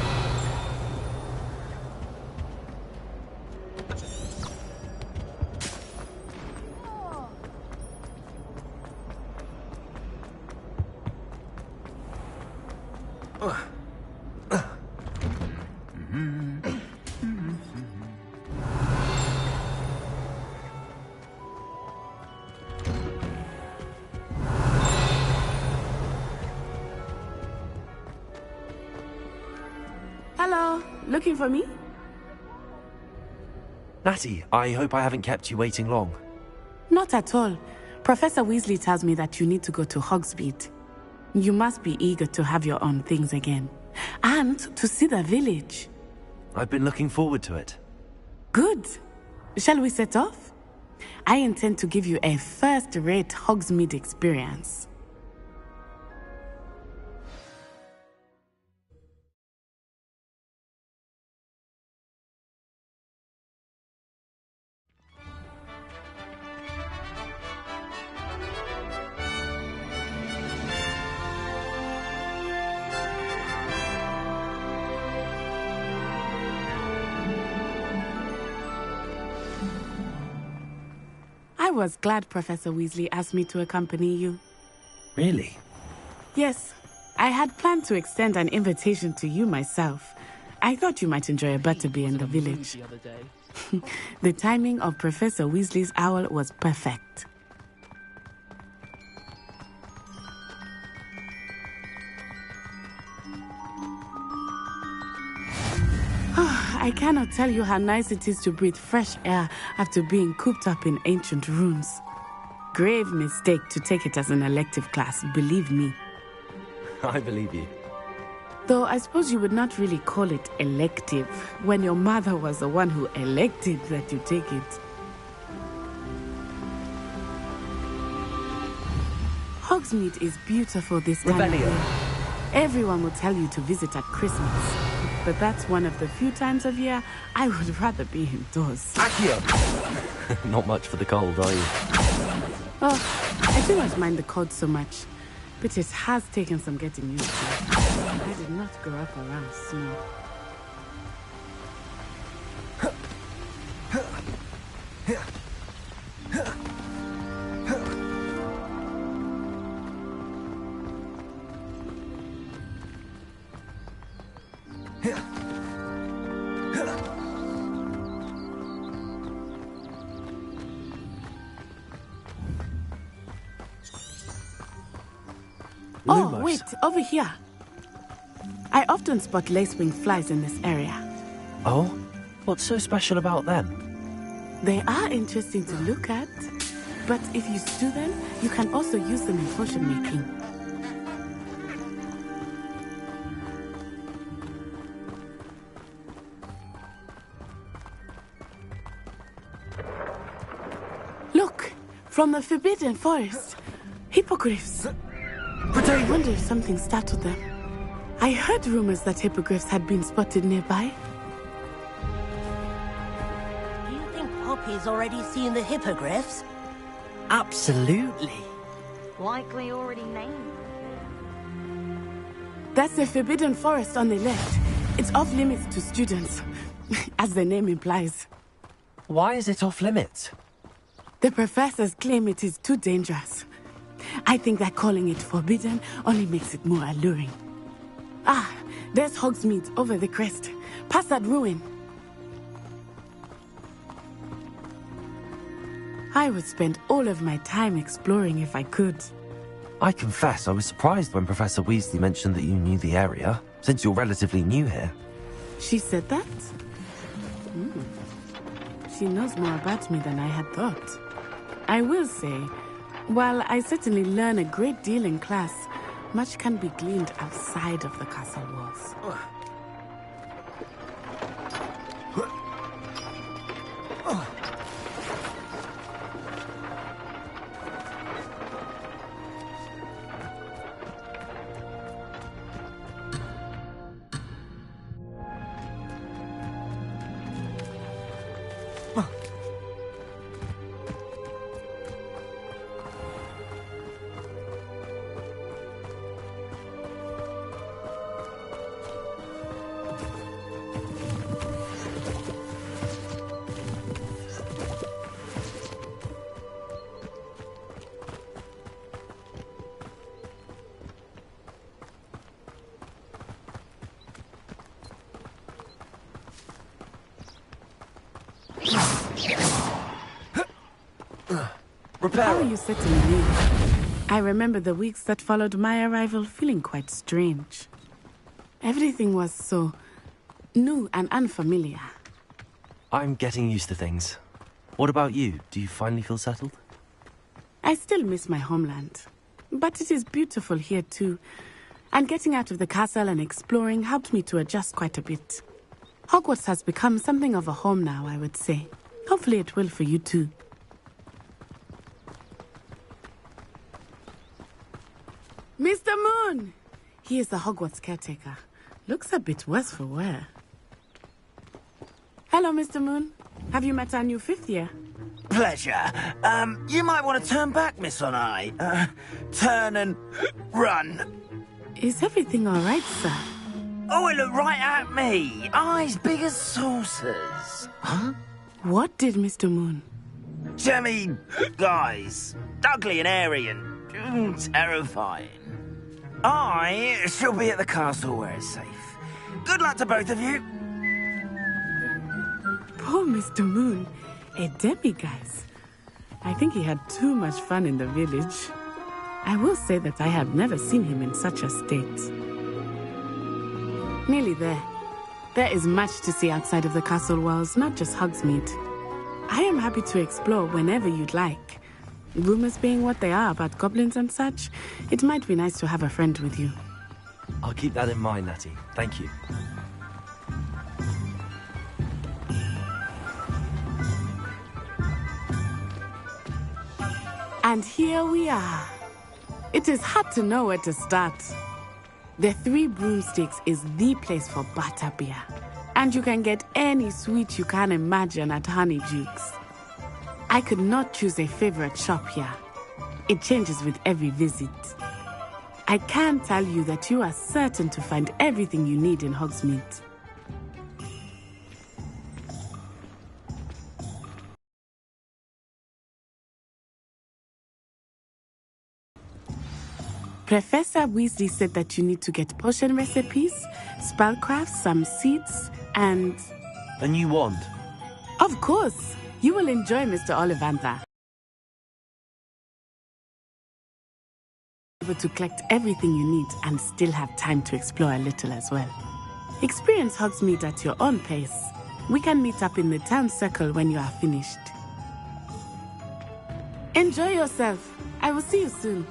K: Hello, looking for me?
A: Natty, I hope I haven't kept you waiting long.
K: Not at all. Professor Weasley tells me that you need to go to Hogsmeade. You must be eager to have your own things again. And to see the village.
A: I've been looking forward to it.
K: Good. Shall we set off? I intend to give you a first-rate Hogsmeade experience. I was glad Professor Weasley asked me to accompany you.
A: Really?
K: Yes, I had planned to extend an invitation to you myself. I thought you might enjoy a butterbeer in the village. The timing of Professor Weasley's owl was perfect. I cannot tell you how nice it is to breathe fresh air after being cooped up in ancient ruins. Grave mistake to take it as an elective class, believe me.
A: I believe you.
K: Though I suppose you would not really call it elective when your mother was the one who elected that you take it. Hogsmeade is beautiful this time of year. Everyone will tell you to visit at Christmas. But that's one of the few times of year I would rather be indoors.
A: Accio! Not much for the cold, are you?
K: Oh, I do not mind the cold so much, but it has taken some getting used to. I did not grow up around snow. Oh, wait, over here. I often spot lacewing flies in this area.
A: Oh? What's so special about them?
K: They are interesting to look at, but if you stew them, you can also use them in potion making. Look, from the Forbidden Forest, hippogriffs. I wonder if something startled them. I heard rumors that hippogriffs had been spotted nearby.
I: Do you think Poppy's already seen the hippogriffs?
G: Absolutely.
Q: Likely already named.
K: That's the Forbidden Forest on the left. It's off limits to students, as the name implies.
A: Why is it off limits?
K: The professors claim it is too dangerous. I think that calling it forbidden only makes it more alluring. Ah, there's Hogsmeade over the crest. Past that ruin. I would spend all of my time exploring if I could.
A: I confess I was surprised when Professor Weasley mentioned that you knew the area, since you're relatively new here.
K: She said that? She knows more about me than I had thought. I will say, While I certainly learn a great deal in class, much can be gleaned outside of the castle walls. How are you settling in? I remember the weeks that followed my arrival feeling quite strange. Everything was so new and unfamiliar.
A: I'm getting used to things. What about you? Do you finally feel settled?
K: I still miss my homeland, but it is beautiful here too. And getting out of the castle and exploring helped me to adjust quite a bit. Hogwarts has become something of a home now, I would say. Hopefully it will for you too. Mr. Moon! He is the Hogwarts caretaker. Looks a bit worse for wear. Hello, Mr. Moon. Have you met our new fifth year?
R: Pleasure. You might want to turn back, Miss Onai. Turn and run.
K: Is everything all right, sir?
R: Oh, it looked right at me. Eyes big as saucers. Huh?
K: What did Mr. Moon?
R: Jemmy, guys. Ugly and airy and terrifying. I shall be at the castle where it's safe. Good luck to both of you.
K: Poor Mr. Moon. A demiguise. I think he had too much fun in the village. I will say that I have never seen him in such a state. Nearly there. There is much to see outside of the castle walls, not just Hogsmeade. I am happy to explore whenever you'd like. Rumors being what they are about goblins and such, it might be nice to have a friend with you.
A: I'll keep that in mind, Natty. Thank you.
K: And here we are. It is hard to know where to start. The Three Broomsticks is the place for butterbeer. And you can get any sweet you can imagine at Honeydukes. I could not choose a favorite shop here. It changes with every visit. I can tell you that you are certain to find everything you need in Hogsmeade. Professor Weasley said that you need to get potion recipes, spellcraft, some seeds, and...
A: A new wand?
K: Of course! You will enjoy Mr. Ollivander. Able to collect everything you need and still have time to explore a little as well. Experience Hogsmeade at your own pace. We can meet up in the town circle when you are finished. Enjoy yourself. I will see you soon.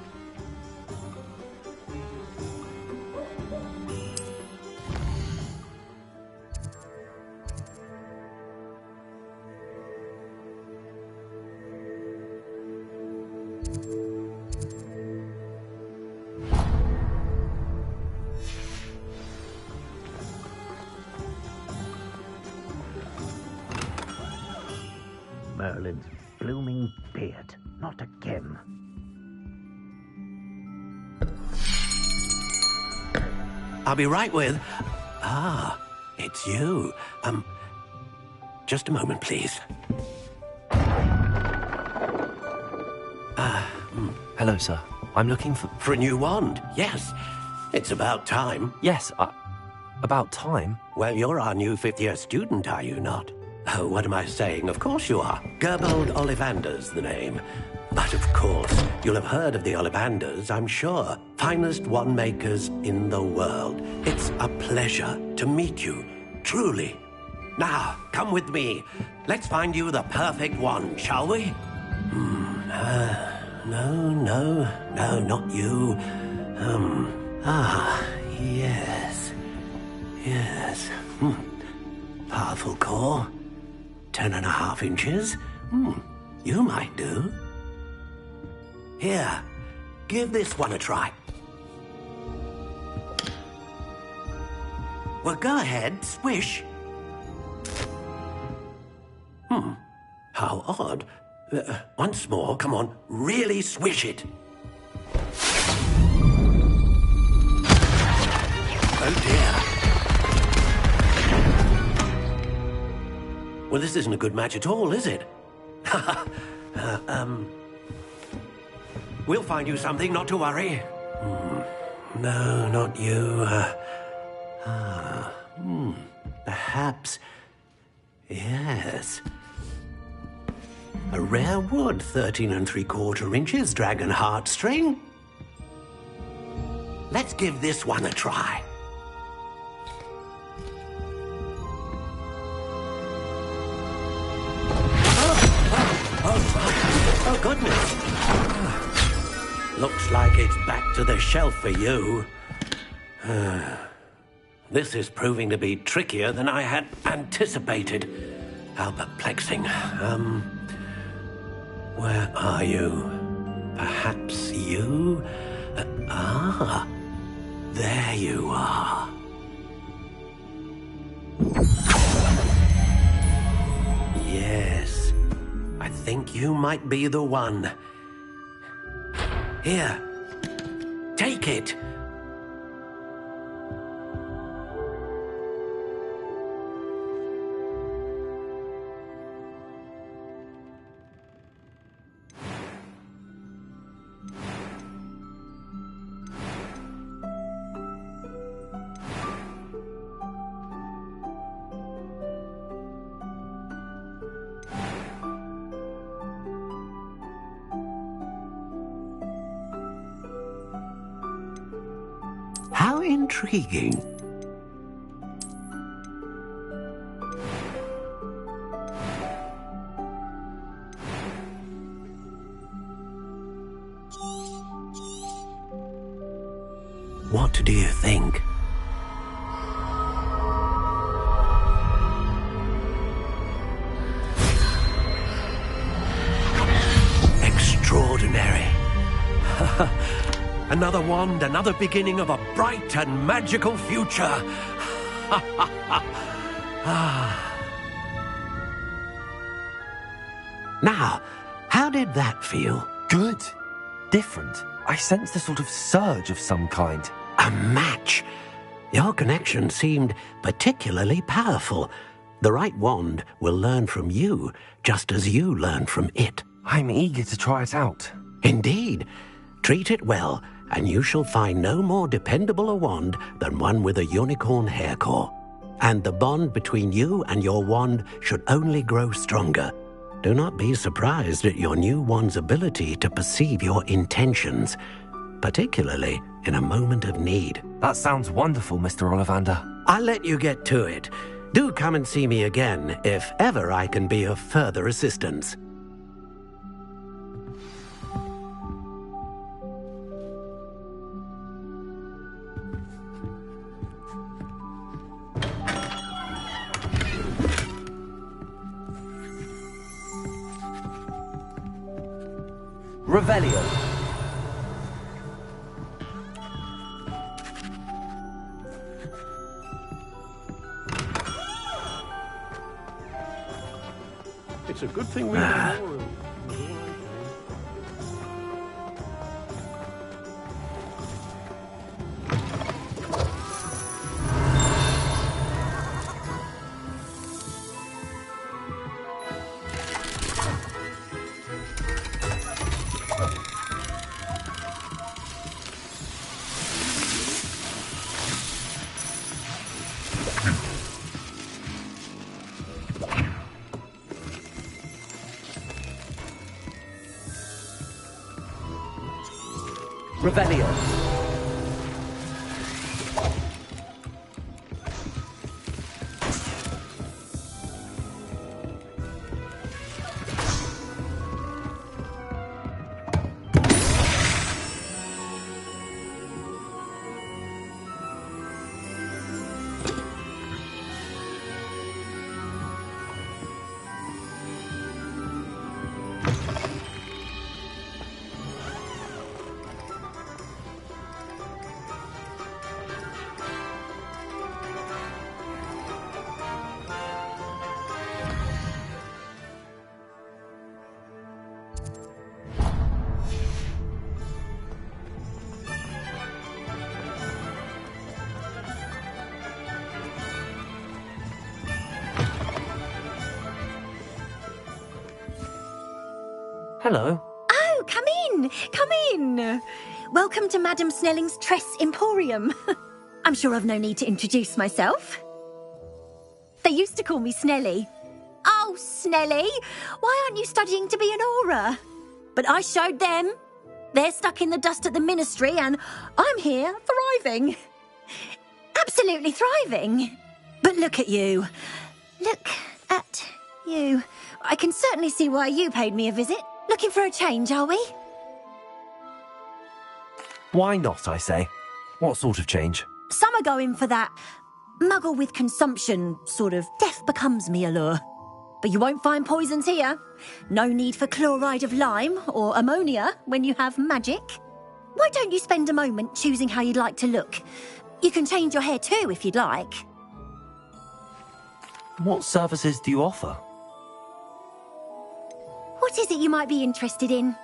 R: Merlin's blooming beard. Not again.
L: I'll be right with... it's you. Just a moment, please.
A: Hello, sir. I'm looking for...
L: For a new wand, yes. It's about time.
A: Yes, about time?
L: Well, you're our new fifth-year student, are you not? Oh, what am I saying? Of course you are. Gerbold Ollivander's the name. But of course, you'll have heard of the Ollivanders, I'm sure. Finest wand makers in the world. It's a pleasure to meet you, truly. Now, come with me. Let's find you the perfect wand, shall we? No, not you. Yes. Yes. Powerful core. 10.5 inches. You might do. Here, give this one a try. Well, go ahead, swish. How odd. Once more, come on, really swish it. Oh dear. Well, this isn't a good match at all, is it? We'll find you something, not to worry. No, not you. Perhaps. Yes. A rare wood, 13 3/4 inches, dragon heartstring. Let's give this one a try. Oh, goodness. Looks like it's back to the shelf for you. This is proving to be trickier than I had anticipated. How perplexing. Where are you? Perhaps you? There you are. Yes, I think you might be the one. Here, take it. How intriguing. What do you think? Extraordinary. Another wand, another beginning of a bright and magical future. Now, how did that feel?
A: Good. Different. I sensed a sort of surge of some kind.
L: A match. Your connection seemed particularly powerful. The right wand will learn from you, just as you learn from it.
A: I'm eager to try it out.
L: Indeed. Treat it well, and you shall find no more dependable a wand than one with a unicorn hair core. And the bond between you and your wand should only grow stronger. Do not be surprised at your new wand's ability to perceive your intentions, particularly in a moment of need.
A: That sounds wonderful, Mr. Ollivander.
L: I'll let you get to it. Do come and see me again if ever I can be of further assistance.
A: Revelio.
L: It's a good thing we know.
A: Revelio. Hello.
S: Oh, come in! Come in! Welcome to Madame Snelling's Tress Emporium. I'm sure I've no need to introduce myself. They used to call me Snelly. Oh, Snelly! Why aren't you studying to be an aura? But I showed them. They're stuck in the dust at the ministry, and I'm here, thriving. Absolutely thriving. But look at you. Look at you. I can certainly see why you paid me a visit. Looking for a change, are we?
A: Why not, I say? What sort of change?
S: Some are going for that muggle with consumption, sort of death becomes me allure. But you won't find poisons here. No need for chloride of lime or ammonia when you have magic. Why don't you spend a moment choosing how you'd like to look? You can change your hair too if you'd like.
A: What services do you offer?
S: What is it you might be interested in?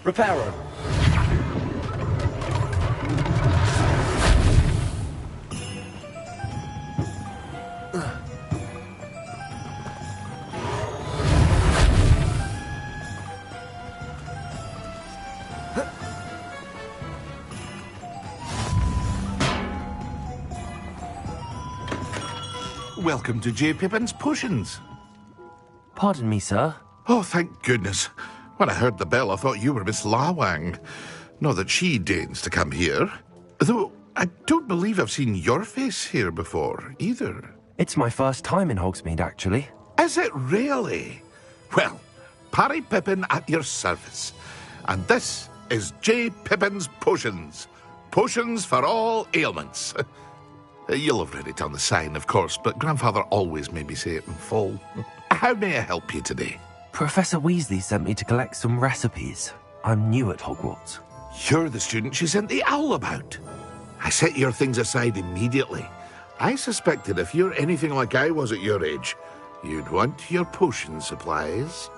E: Reparo.
D: Welcome to J. Pippin's Potions.
A: Pardon me, sir.
D: Oh, thank goodness. When I heard the bell, I thought you were Miss Lawang. Not that she deigns to come here. Though, I don't believe I've seen your face here before, either.
A: It's my first time in Hogsmeade, actually.
D: Is it really? Well, Parry Pippin at your service. And this is J. Pippin's Potions. Potions for all ailments. You'll have read it on the sign, of course, but Grandfather always made me say it in full. How may I help you today?
A: Professor Weasley sent me to collect some recipes. I'm new at Hogwarts.
D: You're the student she sent the owl about. I set your things aside immediately. I suspected if you're anything like I was at your age, you'd want your potion supplies.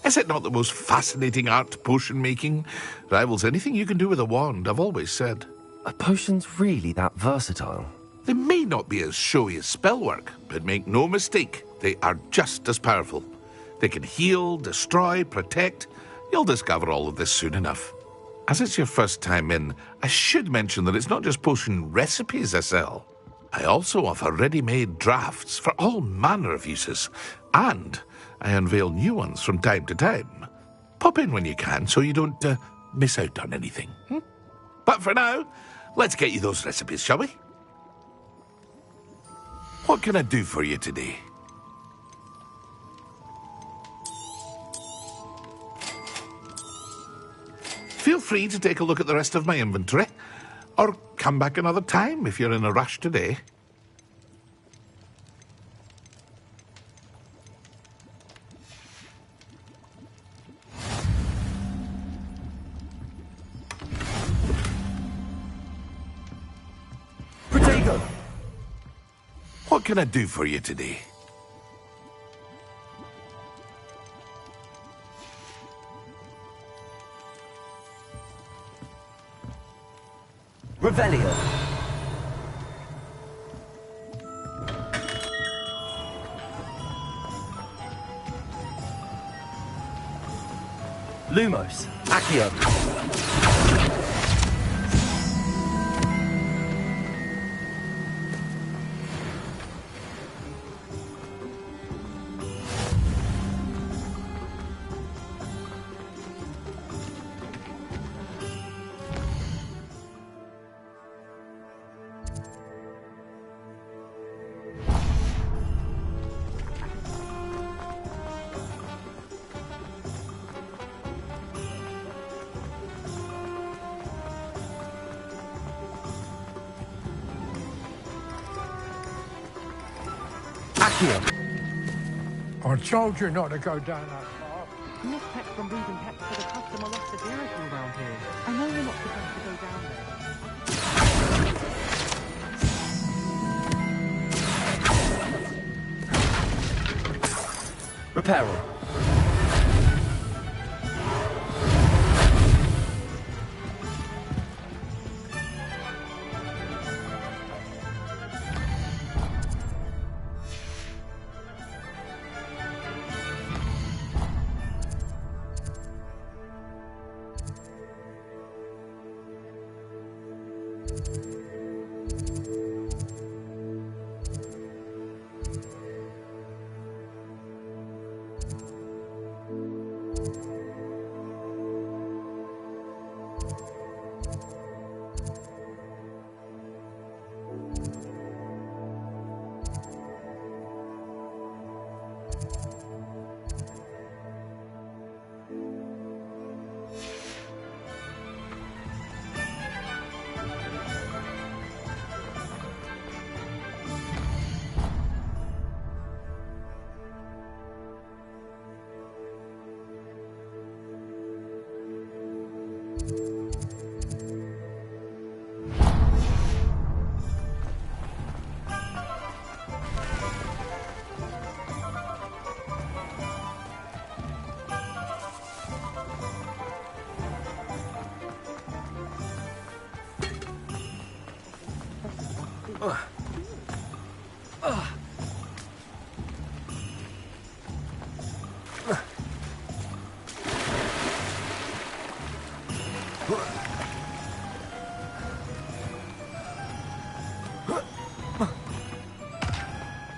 D: Is it not the most fascinating art, potion making? Rivals anything you can do with a wand, I've always said.
A: Are potions really that versatile?
D: They may not be as showy as spellwork, but make no mistake, they are just as powerful. They can heal, destroy, protect. You'll discover all of this soon enough. As it's your first time in, I should mention that it's not just potion recipes I sell. I also offer ready-made drafts for all manner of uses, and I unveil new ones from time to time. Pop in when you can so you don't miss out on anything. But for now, let's get you those recipes, shall we? What can I do for you today? Feel free to take a look at the rest of my inventory, or come back another time if you're in a rush today.
E: Protego!
D: What can I do for you today?
E: Revelio. Lumos. Accio.
T: here. I told you not to go down that path.
G: Miss Peck from Booze and Peck for the customer lost a dirigible around here. I know you're not supposed to go down there.
E: Repair all.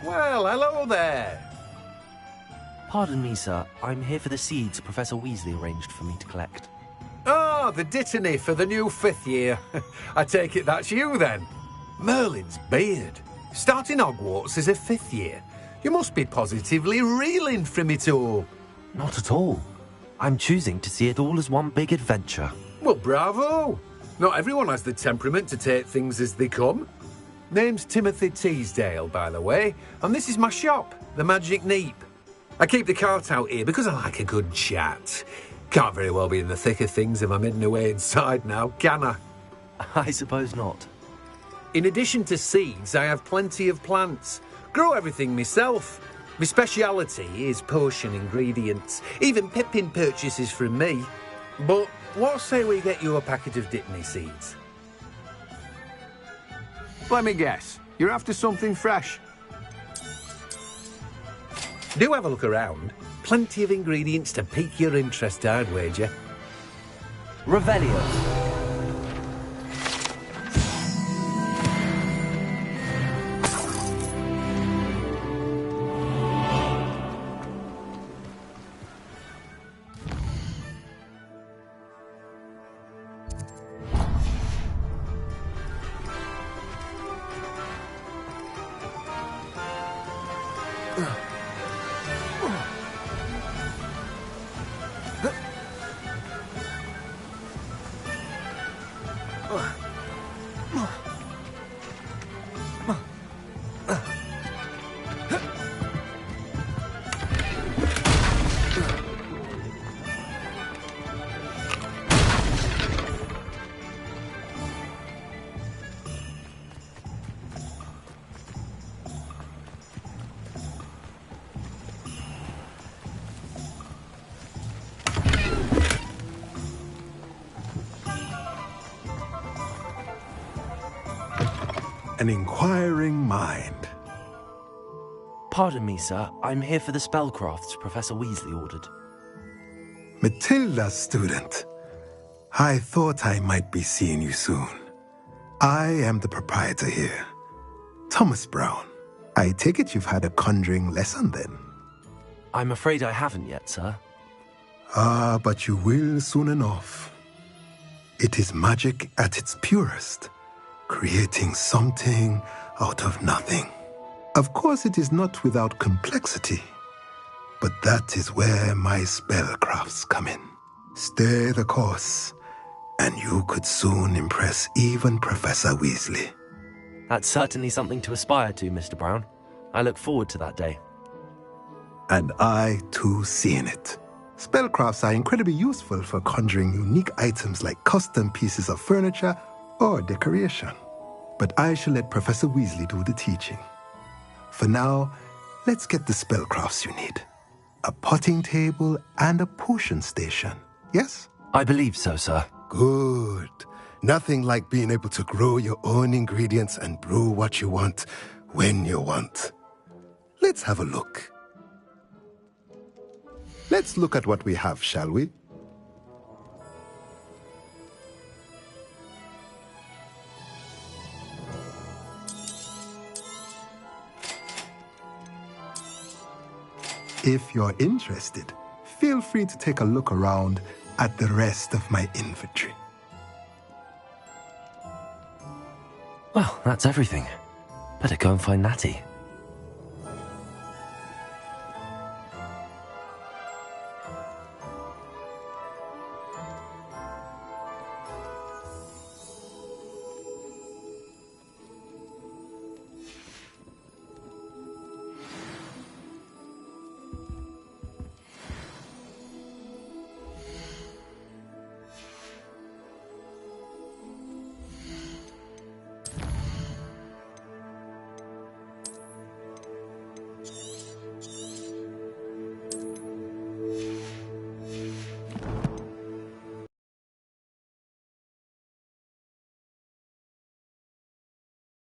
L: Well, hello there.
A: Pardon me, sir. I'm here for the seeds Professor Weasley arranged for me to collect.
L: Oh, the dittany for the new 5th year. I take it that's you, then. Merlin's beard. Starting Hogwarts as a 5th year. You must be positively reeling from it all.
A: Not at all. I'm choosing to see it all as one big adventure.
L: Well, bravo. Not everyone has the temperament to take things as they come. Name's Timothy Teasdale, by the way, and this is my shop, the Magic Neep. I keep the cart out here because I like a good chat. Can't very well be in the thick of things if I'm hidden away inside now, can I?
A: I suppose not.
L: In addition to seeds, I have plenty of plants. Grow everything myself. My speciality is potion ingredients. Even Pippin purchases from me. But what say we get you a packet of Dittany seeds?
T: Let me guess. You're after something fresh.
L: Do have a look around. Plenty of ingredients to pique your interest, I'd wager.
E: Revelio.
U: An inquiring mind.
A: Pardon me, sir. I'm here for the spellcrafts Professor Weasley ordered.
U: Matilda's student. I thought I might be seeing you soon. I am the proprietor here, Thomas Brown. I take it you've had a conjuring lesson then?
A: I'm afraid I haven't yet, sir.
U: Ah, but you will soon enough. It is magic at its purest, creating something out of nothing. Of course, it is not without complexity, but that is where my spellcrafts come in. Stay the course, and you could soon impress even Professor Weasley.
A: That's certainly something to aspire to, Mr. Brown. I look forward to that day.
U: And I, too, seeing it. Spellcrafts are incredibly useful for conjuring unique items like custom pieces of furniture or decoration. But I shall let Professor Weasley do the teaching. For now, let's get the spellcrafts you need. A potting table and a potion station, yes?
A: I believe so, sir.
U: Good. Nothing like being able to grow your own ingredients and brew what you want when you want. Let's have a look. Let's look at what we have, shall we? If you're interested, feel free to take a look around at the rest of my inventory.
A: Well, that's everything. Better go and find Natty.